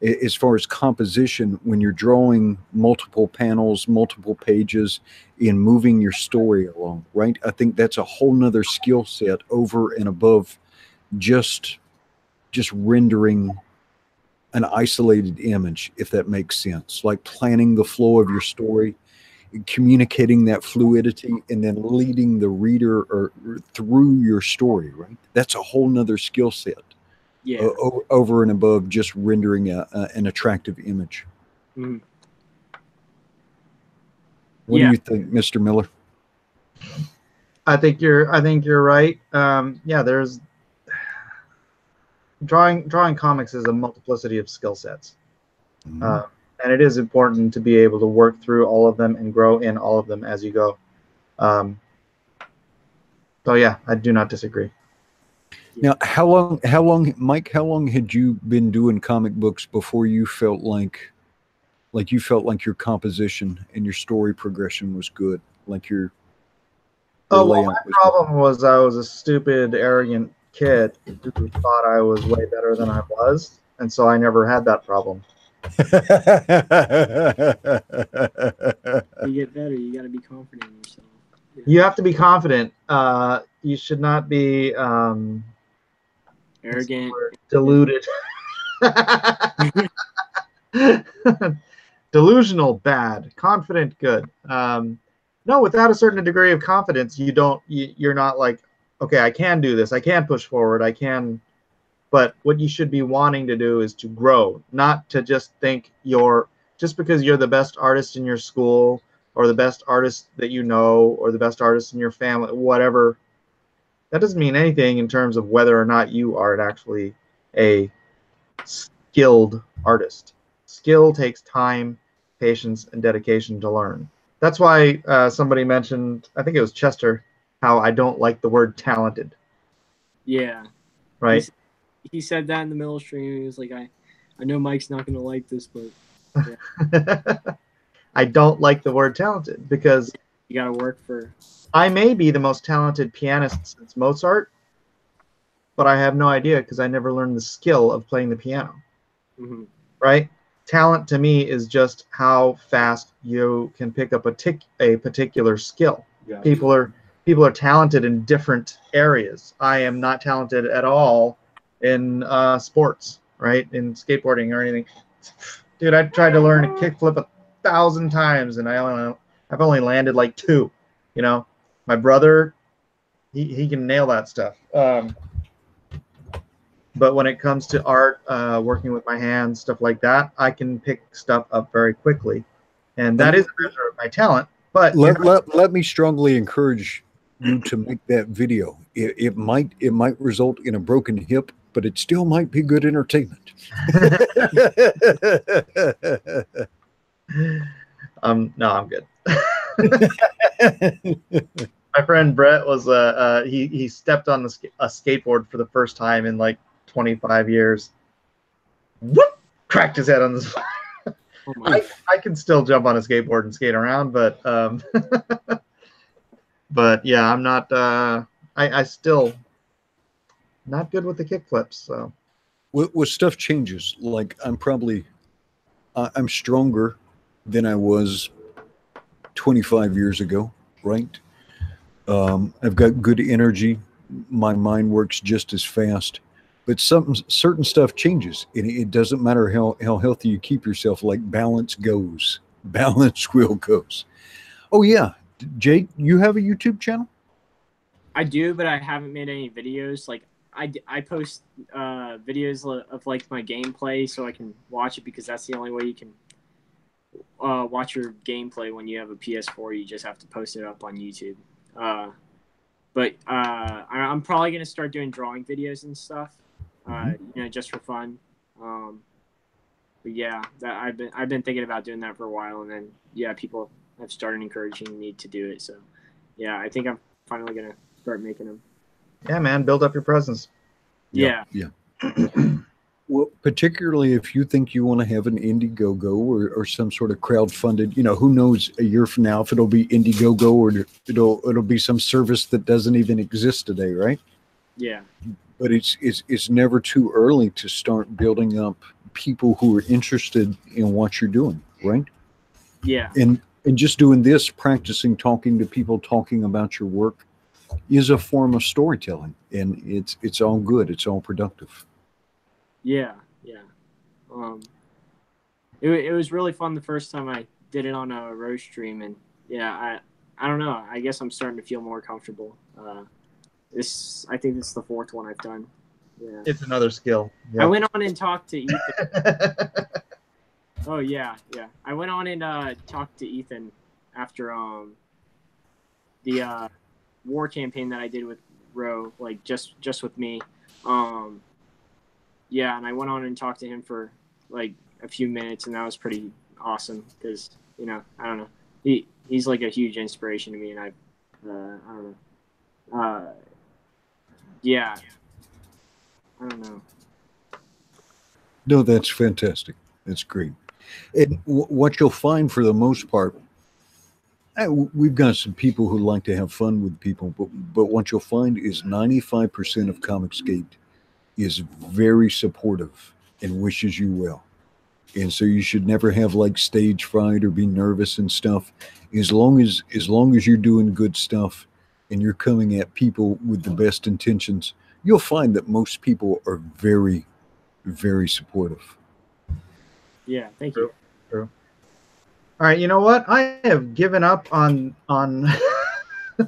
as far as composition when you're drawing multiple panels, multiple pages, in moving your story along, right? I think that's a whole nother skill set over and above just rendering an isolated image, if that makes sense. Like planning the flow of your story, communicating that fluidity, and then leading the reader or through your story, right? That's a whole nother skill set. Yeah. Over and above just rendering an attractive image. Mm. What do you think, Mr. Miller? I think you're right. Yeah, there's drawing comics is a multiplicity of skill sets, and it is important to be able to work through all of them and grow in all of them as you go. So yeah, I do not disagree. Now, how long, Mike? How long had you been doing comic books before you felt like you felt like your composition and your story progression was good? Like your well, my problem was I was a stupid, arrogant kid who thought I was way better than I was, and so I never had that problem. You get better. You got to be confident in yourself. Yeah. You have to be confident. You should not be arrogant, deluded. Delusional, bad. Confident, good. No, without a certain degree of confidence, you're not like, okay, I can do this. I can push forward. I can. But what you should be wanting to do is to grow, not to just think just because you're the best artist in your school or the best artist that you know or the best artist in your family, whatever. That doesn't mean anything in terms of whether or not you are actually a skilled artist. Skill takes time, patience, and dedication to learn. That's why somebody mentioned, I think it was Chester, how I don't like the word talented. Yeah. Right? He said that in the middle stream. He was like, I know Mike's not going to like this, but yeah. I don't like the word talented because you got to work for. I may be the most talented pianist since Mozart, but I have no idea because I never learned the skill of playing the piano. Mm-hmm. Right? Talent to me is just how fast you can pick up a particular skill. Yeah. People are talented in different areas. I am not talented at all in sports, right? In skateboarding or anything. Dude, I tried to learn a kickflip 1,000 times and I've only landed like 2. You know, my brother, he can nail that stuff. But when it comes to art, working with my hands, stuff like that, I can pick stuff up very quickly, and that is a measure of my talent. But let me strongly encourage you to make that video. It might result in a broken hip, but it still might be good entertainment. No, I'm good. My friend Brett was he stepped on a skateboard for the first time in like 25 years. Whoop! Cracked his head on this. I can still jump on a skateboard and skate around, but but yeah, I'm not. I still not good with the kickflips. So, well, stuff changes. Like I'm stronger than I was 25 years ago, right? I've got good energy. My mind works just as fast. But certain stuff changes. It doesn't matter how healthy you keep yourself. Like balance goes. Balance will goes. Oh yeah, Jake, you have a YouTube channel? I do, but I haven't made any videos. Like I post videos of like my gameplay so I can watch it, because that's the only way you can watch your gameplay when you have a PS4. You just have to post it up on YouTube. But I'm probably gonna start doing drawing videos and stuff. Just for fun. But yeah, that I've been thinking about doing that for a while, and then yeah, people have started encouraging me to do it. So, yeah, I think I'm finally gonna start making them. Yeah, man, build up your presence. Yeah. Well, particularly if you think you want to have an Indiegogo or some sort of crowdfunded, who knows a year from now if it'll be Indiegogo or it'll be some service that doesn't even exist today, right? Yeah. But it's never too early to start building up people who are interested in what you're doing, right? Yeah. And just doing this, practicing talking to people, talking about your work is a form of storytelling, and it's all good. It's all productive. Yeah. It was really fun the first time I did it on a roast stream, and yeah, I don't know. I guess I'm starting to feel more comfortable. I think this is the 4th one I've done. Yeah. It's another skill. Yep. I went on and talked to Ethan. Oh yeah. I went on and talked to Ethan after the war campaign that I did with Ro, like just with me. Yeah, and I went on and talked to him for like a few minutes, and that was pretty awesome because I don't know, he's like a huge inspiration to me, and I don't know, yeah, I don't know. No, that's fantastic. That's great. And what you'll find for the most part, we've got some people who like to have fun with people, but what you'll find is 95% of Comicsgate is very supportive and wishes you well. And so you should never have like stage fright or be nervous and stuff. As long as you're doing good stuff and you're coming at people with the best intentions, you'll find that most people are very, very supportive. Yeah, thank you. True. All right, you know what? I have given up on doing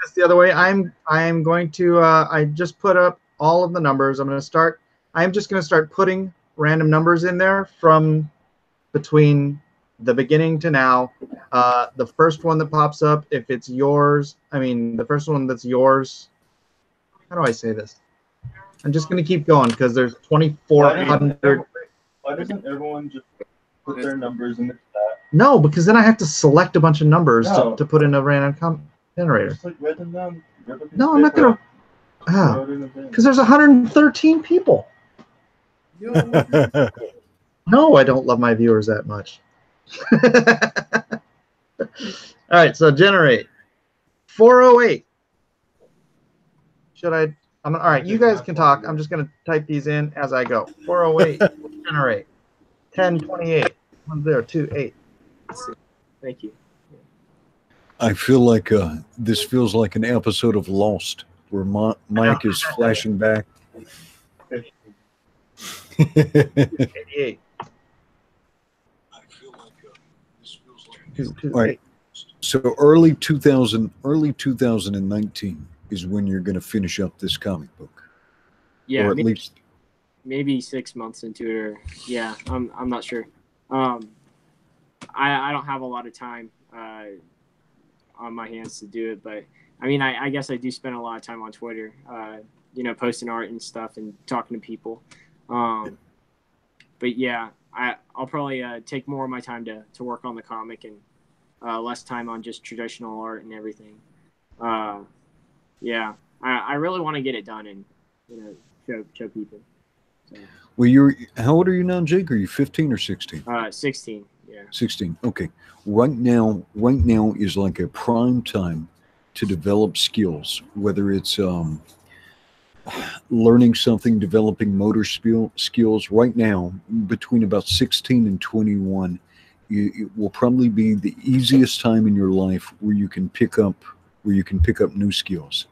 this the other way. I'm going to I just put up all of the numbers. I'm just going to start putting random numbers in there from between the beginning to now. The first one that pops up, if it's yours, the first one that's yours. How do I say this? I'm just going to keep going because there's 2,400. Why doesn't everyone just put their numbers in the chat? No, because then I have to select a bunch of numbers No. to put in a random generator. Just like write them down. No, I'm not going to. Because there's 113 people. No, I don't love my viewers that much. All right, so generate 408. Should I? All right, you guys can talk. I'm just going to type these in as I go. 408, generate 1028. 1028. Thank you. I feel like this feels like an episode of Lost where Mike is flashing back. 88. All right. So early 2019 is when you're going to finish up this comic book. Yeah, or at least maybe 6 months into it, or yeah, I'm not sure. I don't have a lot of time on my hands to do it, but I guess I do spend a lot of time on Twitter, posting art and stuff and talking to people. But yeah, I'll probably take more of my time to work on the comic and less time on just traditional art and everything. Yeah, I really want to get it done and show people. So. Well, how old are you now, Jake? Are you 15 or 16? 16. Yeah. 16. Okay. Right now is like a prime time to develop skills, whether it's learning something, developing motor skills. Right now, between about 16 and 21, it will probably be the easiest time in your life where you can pick up new skills.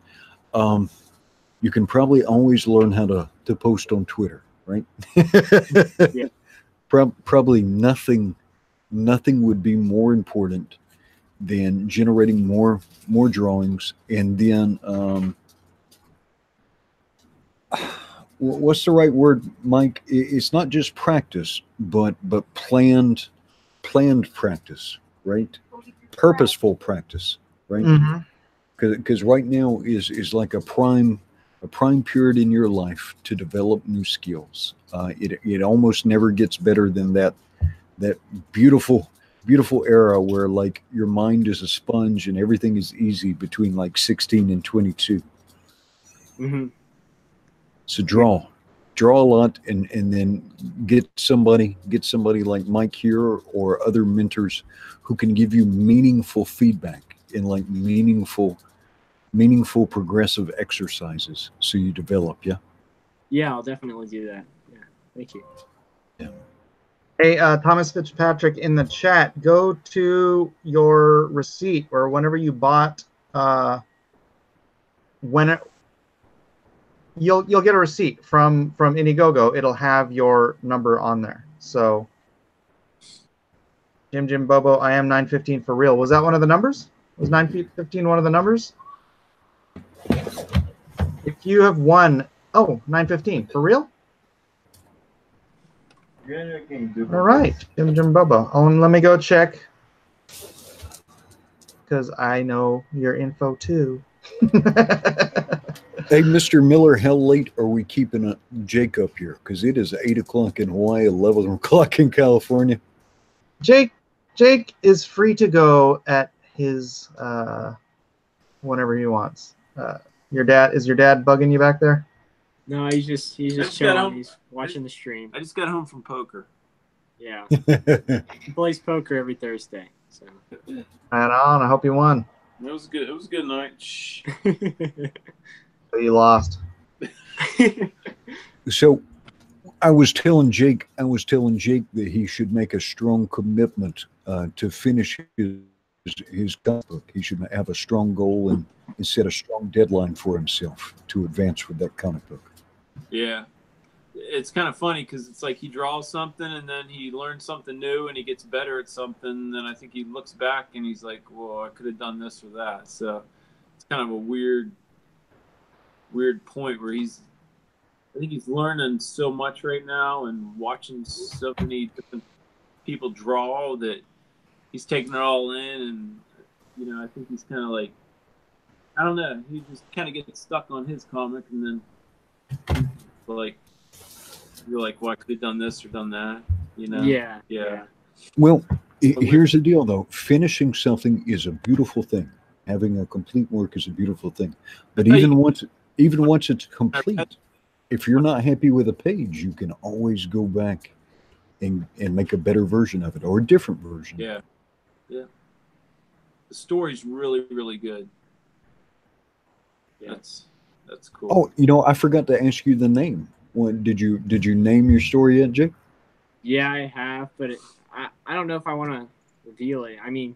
You can probably always learn how to post on Twitter, right? Yeah. Probably nothing would be more important than generating more drawings, and then what's the right word, Mike? It's not just practice, but planned practice, right? Purposeful practice, right? Because right now is like a prime period in your life to develop new skills. It almost never gets better than that beautiful beautiful era where like your mind is a sponge and everything is easy between like 16 and 22. Mm-hmm. So draw a lot, and then get somebody like Mike here or other mentors who can give you meaningful feedback and like meaningful progressive exercises so you develop. Yeah, I'll definitely do that. Yeah, thank you. Yeah. Hey, Thomas Fitzpatrick in the chat, go to your receipt or whenever you bought, you'll get a receipt from Indiegogo. It'll have your number on there. So, Jim Bobo, I am 915 for real. Was that one of the numbers? Was 915 one of the numbers? If you have won, 915 for real. All right, Jim Bobo. Let me go check because I know your info too. Hey, Mr. Miller, how late are we keeping Jake up here? Because it is 8 o'clock in Hawaii, 11 o'clock in California. Jake is free to go at his whenever he wants. Your dad bugging you back there? No, he's just chilling. He's watching the stream. I just got home from poker. Yeah, he plays poker every Thursday. So. Right on. I hope you won. It was good. It was a good night. Shh. So you lost. So I was telling Jake that he should make a strong commitment to finish his comic book. He should have a strong goal and set a strong deadline for himself to advance with that comic book. Yeah. It's kind of funny because it's like he draws something and then he learns something new and he gets better at something. And then I think he looks back and he's like, well, I could have done this or that. So it's kind of a weird point where I think he's learning so much right now and watching so many different people draw that he's taking it all in. And, I think he's kind of like, I don't know, he just kind of gets stuck on his comic and then like, you're like, well, I could have done this or done that, Yeah. Well, here's the deal, though. Finishing something is a beautiful thing. Having a complete work is a beautiful thing. But even once it's complete, if you're not happy with a page, you can always go back and make a better version of it or a different version. Yeah. The story's really, really good. Yeah. That's cool. Oh, I forgot to ask you the name. Did you name your story yet, Jake? Yeah, I have, but I don't know if I want to reveal it. I mean,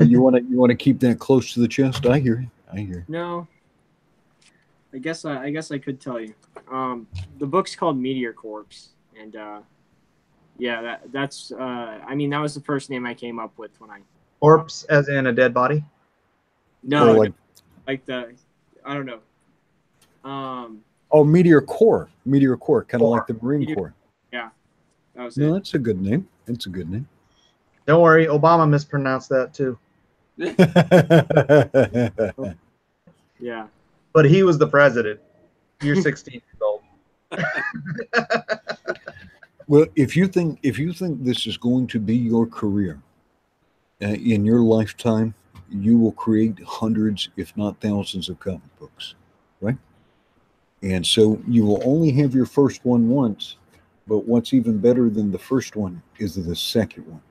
you want to keep that close to the chest? I hear you. No. I guess I could tell you. The book's called Meteor Corpse, and yeah, that's I mean, that was the first name I came up with when I. Corpse, as in a dead body? No, like the I don't know. Meteor Corps, kind of like the Marine Corps. Yeah, that was No, that's a good name. It's a good name. Don't worry, Obama mispronounced that too. Yeah. But he was the president. You're 16 years old. Well, if you think this is going to be your career in your lifetime, you will create hundreds, if not thousands, of comic books, right? And so you will only have your first one once, but what's even better than the first one is the second one.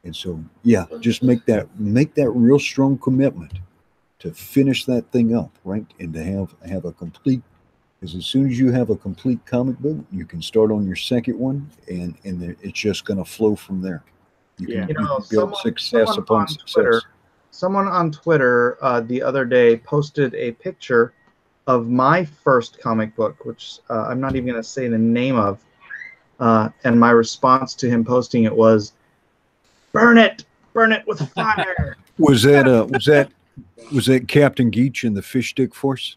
And so, yeah, just make that real strong commitment to finish that thing up, right? And to have a complete, because as soon as you have a complete comic book, you can start on your second one, and it's just going to flow from there. You can build success upon success. Someone on Twitter the other day posted a picture of my first comic book, which I'm not even going to say the name of, and my response to him posting it was, burn it with fire. Was that Captain Geach in the Fish Stick Force?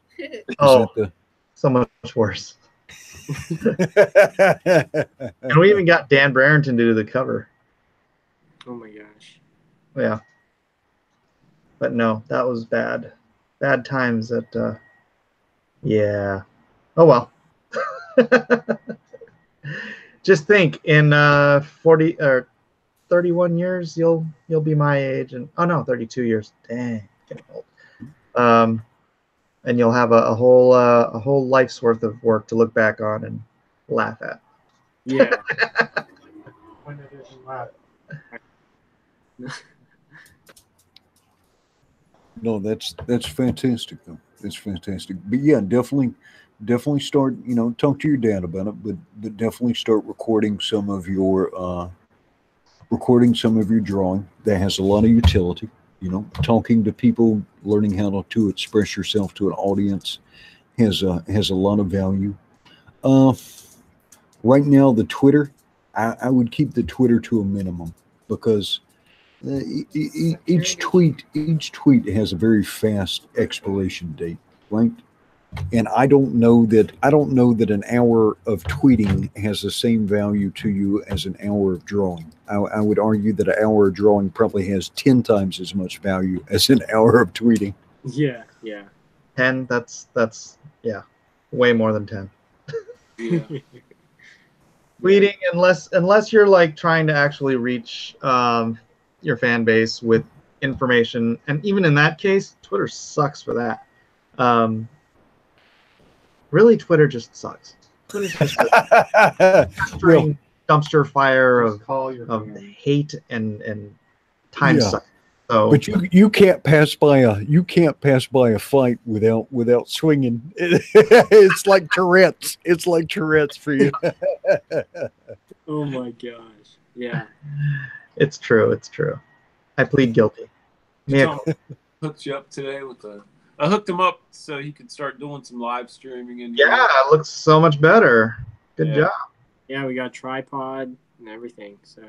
So much worse. And we even got Dan Brereton to do the cover. Oh my gosh. Yeah. But no, that was bad. Bad times at yeah. Oh well. Just think, in 40 or 31 years, you'll be my age, and oh no, 32 years. Dang, getting old. And you'll have a whole life's worth of work to look back on and laugh at. Yeah. When it isn't laugh. No, that's fantastic though. That's fantastic. But yeah, definitely start, talk to your dad about it, but definitely start recording some of your drawing. That has a lot of utility. Talking to people, learning how to express yourself to an audience has a lot of value. Right now, the Twitter, I would keep the Twitter to a minimum, because each tweet has a very fast expiration date, right? And I don't know that an hour of tweeting has the same value to you as an hour of drawing. I would argue that an hour of drawing probably has 10 times as much value as an hour of tweeting. Yeah. 10, that's yeah, way more than 10. Yeah. Tweeting, unless you're like trying to actually reach your fan base with information, and even in that case, Twitter sucks for that. Really, Twitter just sucks. Twitter's just dumpster fire of hate and time suck. So, but you can't pass by a fight without swinging. It's like Tourette's. It's like Tourette's for you. Oh my gosh. Yeah. It's true. I plead guilty. Tom hooked you up today with I hooked him up so he could start doing some live streaming. And yeah, it looks so much better. Good job. Yeah, we got a tripod and everything. So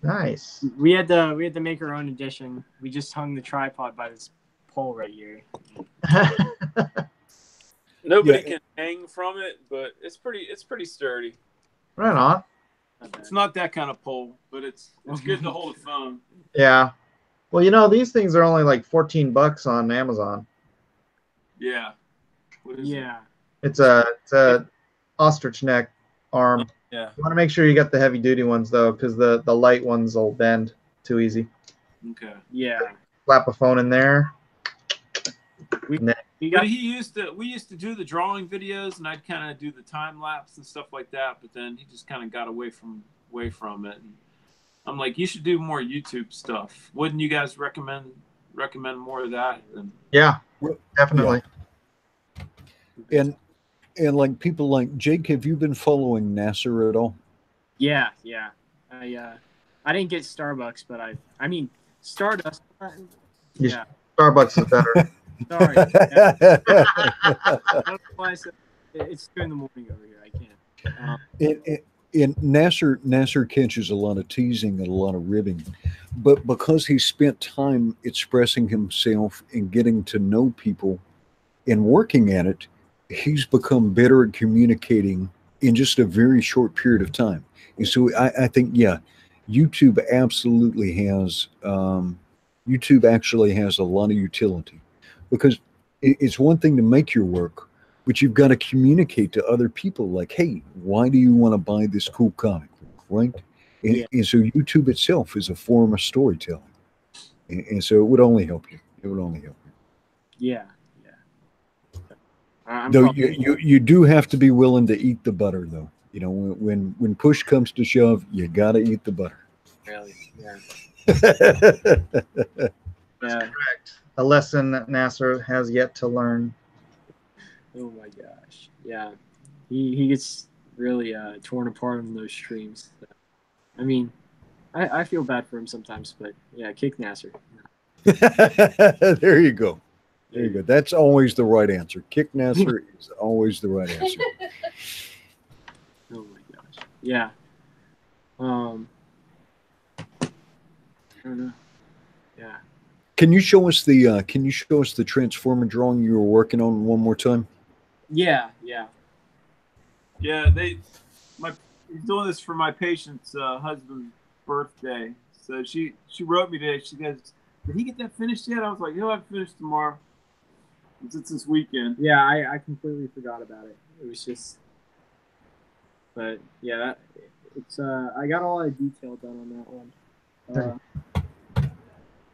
nice. We had to make our own edition. We just hung the tripod by this pole right here. Nobody can hang from it, but it's pretty sturdy. Right on. It's not that kind of pole, but it's good to hold a phone. Yeah. Well, these things are only like $14 on Amazon. Yeah. What is it? It's a ostrich neck arm. Yeah. You want to make sure you got the heavy duty ones though, because the light ones will bend too easy. Okay. Yeah. Slap a phone in there. We used to do the drawing videos, and I'd kind of do the time lapse and stuff like that. But then he just kind of got away from it. And I'm like, you should do more YouTube stuff. Wouldn't you guys recommend more of that? Yeah, definitely. Yeah. And like people like Jake, have you been following NASA at all? Yeah. I didn't get Starbucks, but I mean Stardust. Yeah. Starbucks is better. Sorry. I don't know why I said it's 2 in the morning over here. I can't. And Nasser catches a lot of teasing and a lot of ribbing, but because he spent time expressing himself and getting to know people and working at it, he's become better at communicating in just a very short period of time. And so I think, YouTube absolutely has YouTube actually has a lot of utility, because it's one thing to make your work, but you've got to communicate to other people like, hey, why do you want to buy this cool comic book, right? And so YouTube itself is a form of storytelling. And so it would only help you. It would only help you. Yeah. Though you do have to be willing to eat the butter, though. When push comes to shove, you got to eat the butter. Really? Yeah. That's correct. A lesson that Nasser has yet to learn. Oh my gosh. Yeah. He gets really torn apart on those streams. So, I mean, I feel bad for him sometimes, but yeah, kick Nasser. There you go. There you go. That's always the right answer. Kick Nasser is always the right answer. Oh my gosh. Yeah. I don't know. Yeah. Can you show us the Transformer drawing you were working on one more time? Yeah. He's doing this for my patient's husband's birthday. So she wrote me today. She goes, "Did he get that finished yet?" I was like, "He'll have it finished tomorrow." It's this weekend. Yeah, I completely forgot about it. It was just, but yeah, it's I got all the detail done on that one.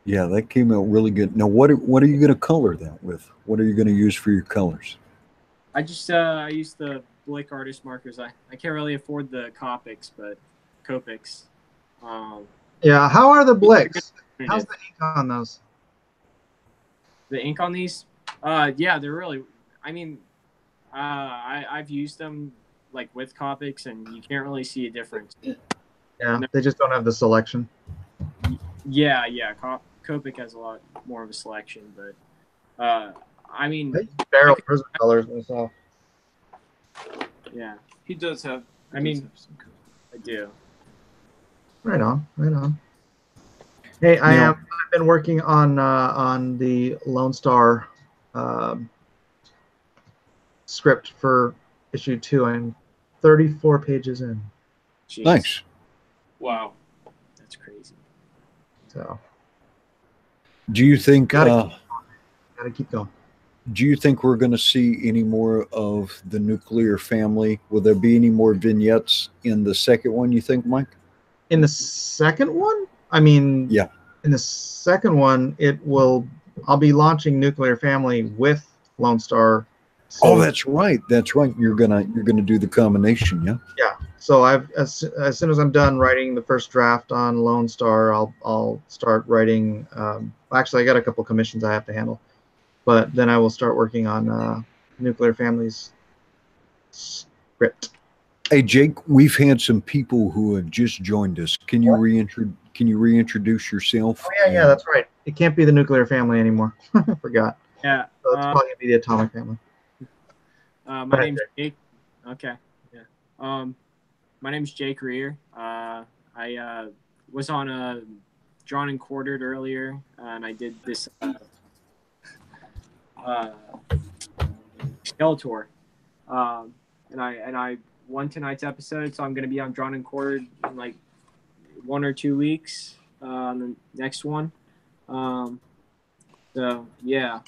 Yeah, that came out really good. Now, what are you going to color that with? What are you going to use for your colors? I just I use the Blick artist markers. I can't really afford the Copics, but Copics. Yeah, how are the Blicks? How's the ink on those? The ink on these? Yeah, they're really. I mean, I've used them like with Copics, and you can't really see a difference. Yeah, they just don't have the selection. Yeah. Copic has a lot more of a selection, but I mean, barrel prism colors myself. Yeah, he does have. I mean, I do. Right on, right on. Hey, I've been working on the Lone Star script for issue 2. I'm 34 pages in. Jeez. Nice. Wow, that's crazy. So, do you think? Gotta keep going. Do you think we're going to see any more of the nuclear family? Will there be any more vignettes in the second one, you think, Mike? In the second one? I mean, yeah. In the second one, I'll be launching Nuclear Family with Lone Star. So, oh, that's right. That's right. You're gonna do the combination, yeah? Yeah. So as soon as I'm done writing the first draft on Lone Star, I'll start writing. Actually, I got a couple commissions I have to handle. But then I will start working on Nuclear Family's script. Hey, Jake, we've had some people who have just joined us. Can you reintroduce yourself? Oh, yeah, that's right. It can't be the Nuclear Family anymore. I forgot. Yeah. So it's probably going to be the Atomic Family. My name's Jake. Okay. Yeah. My name's Jake Reher. I was on Drawn and Quartered earlier, and I did this Skeletor, and I won tonight's episode, so I'm going to be on Drawn and Quartered in like 1 or 2 weeks on the next one. So yeah,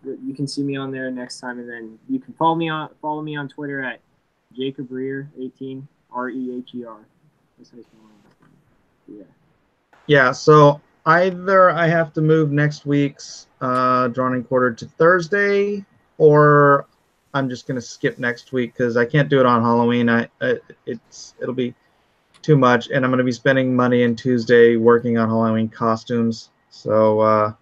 you can see me on there next time, and then you can follow me on Twitter at Jacob Reher 18 REHER. Yeah. Yeah. So either I have to move next week's Drawn and Quartered to Thursday, or I'm just gonna skip next week because I can't do it on Halloween. It'll be too much, and I'm gonna be spending money on Tuesday working on Halloween costumes. So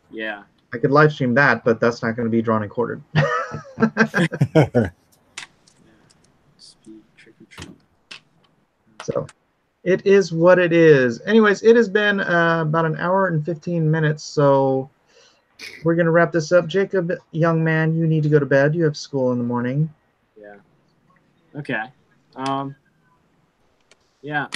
yeah, I could live stream that, but that's not gonna be Drawn and Quartered. So it is what it is. Anyways, it has been about an hour and 15 minutes, so we're going to wrap this up. Jacob, young man, you need to go to bed. You have school in the morning. Yeah. Okay. Yeah.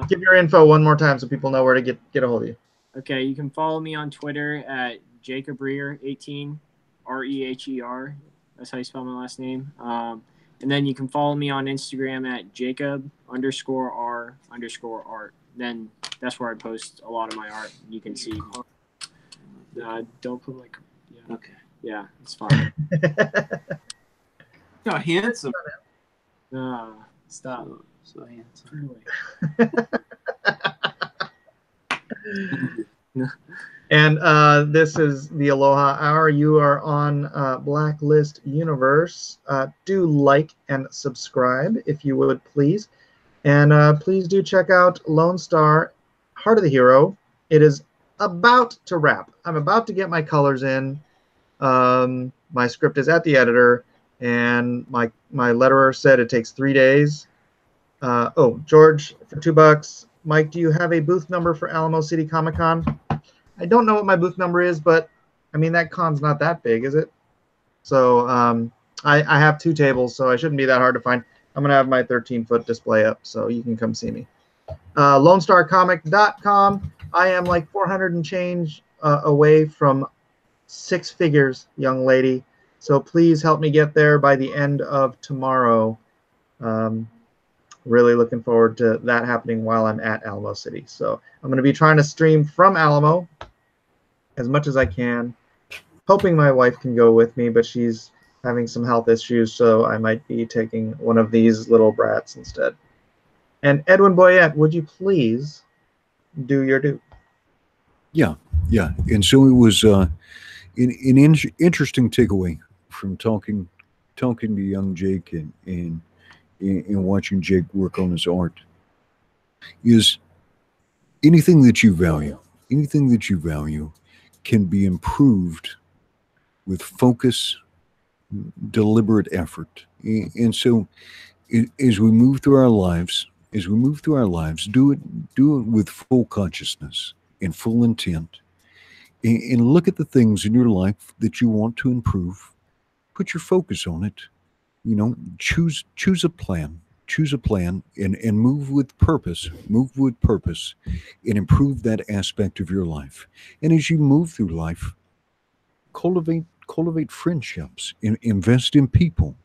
Give your info one more time so people know where to get a hold of you. Okay, you can follow me on Twitter at Jacob Reher 18 REHER. That's how you spell my last name. And then you can follow me on Instagram at Jacob_R_art. Then that's where I post a lot of my art. You can see. Don't put like. Yeah. Okay. Yeah, it's fine. How handsome. Stop. So handsome. And this is the Aloha Hour. You are on Blacklist Universe. Do like and subscribe if you would, please. And please do check out Lone Star, Heart of the Hero. It is about to wrap. I'm about to get my colors in. My script is at the editor, and my letterer said it takes 3 days. George, for $2. Mike, do you have a booth number for Alamo City Comic Con? I don't know what my booth number is, but I mean, that con's not that big, is it? So I have 2 tables, so I shouldn't be that hard to find. I'm going to have my 13-foot display up, so you can come see me. LoneStarComic.com. I am like 400 and change away from 6 figures, young lady. So please help me get there by the end of tomorrow. Really looking forward to that happening while I'm at Alamo City. So I'm going to be trying to stream from Alamo as much as I can, hoping my wife can go with me, but she's having some health issues, so I might be taking one of these little brats instead. And Edwin Boyette, would you please do your due? Yeah. And so it was an interesting takeaway from talking to young Jake and watching Jake work on his art is anything that you value can be improved with focus, deliberate effort. And so as we move through our lives, do it with full consciousness and full intent, and look at the things in your life that you want to improve. Put your focus on it. Choose a plan. And move with purpose. And improve that aspect of your life. And as you move through life, cultivate friendships. Invest in people.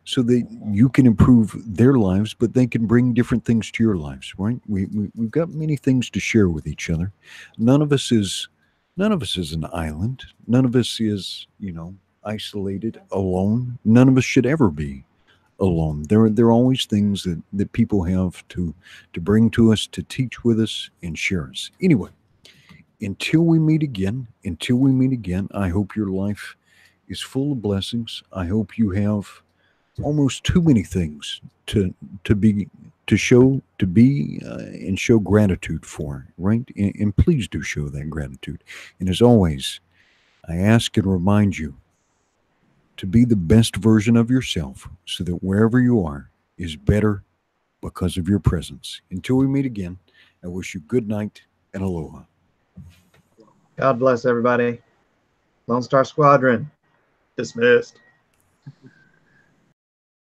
So that you can improve their lives, but they can bring different things to your lives, right? We've got many things to share with each other. None of us is an island. None of us is, isolated, alone. None of us should ever be alone. There are always things that people have to bring to us, to teach with us, and share us. Anyway, until we meet again, I hope your life is full of blessings. I hope you have almost too many things to show and show gratitude for, right? And please do show that gratitude. And as always, I ask and remind you to be the best version of yourself, so that wherever you are is better because of your presence. Until we meet again, I wish you good night and aloha. God bless everybody. Lone Star Squadron dismissed.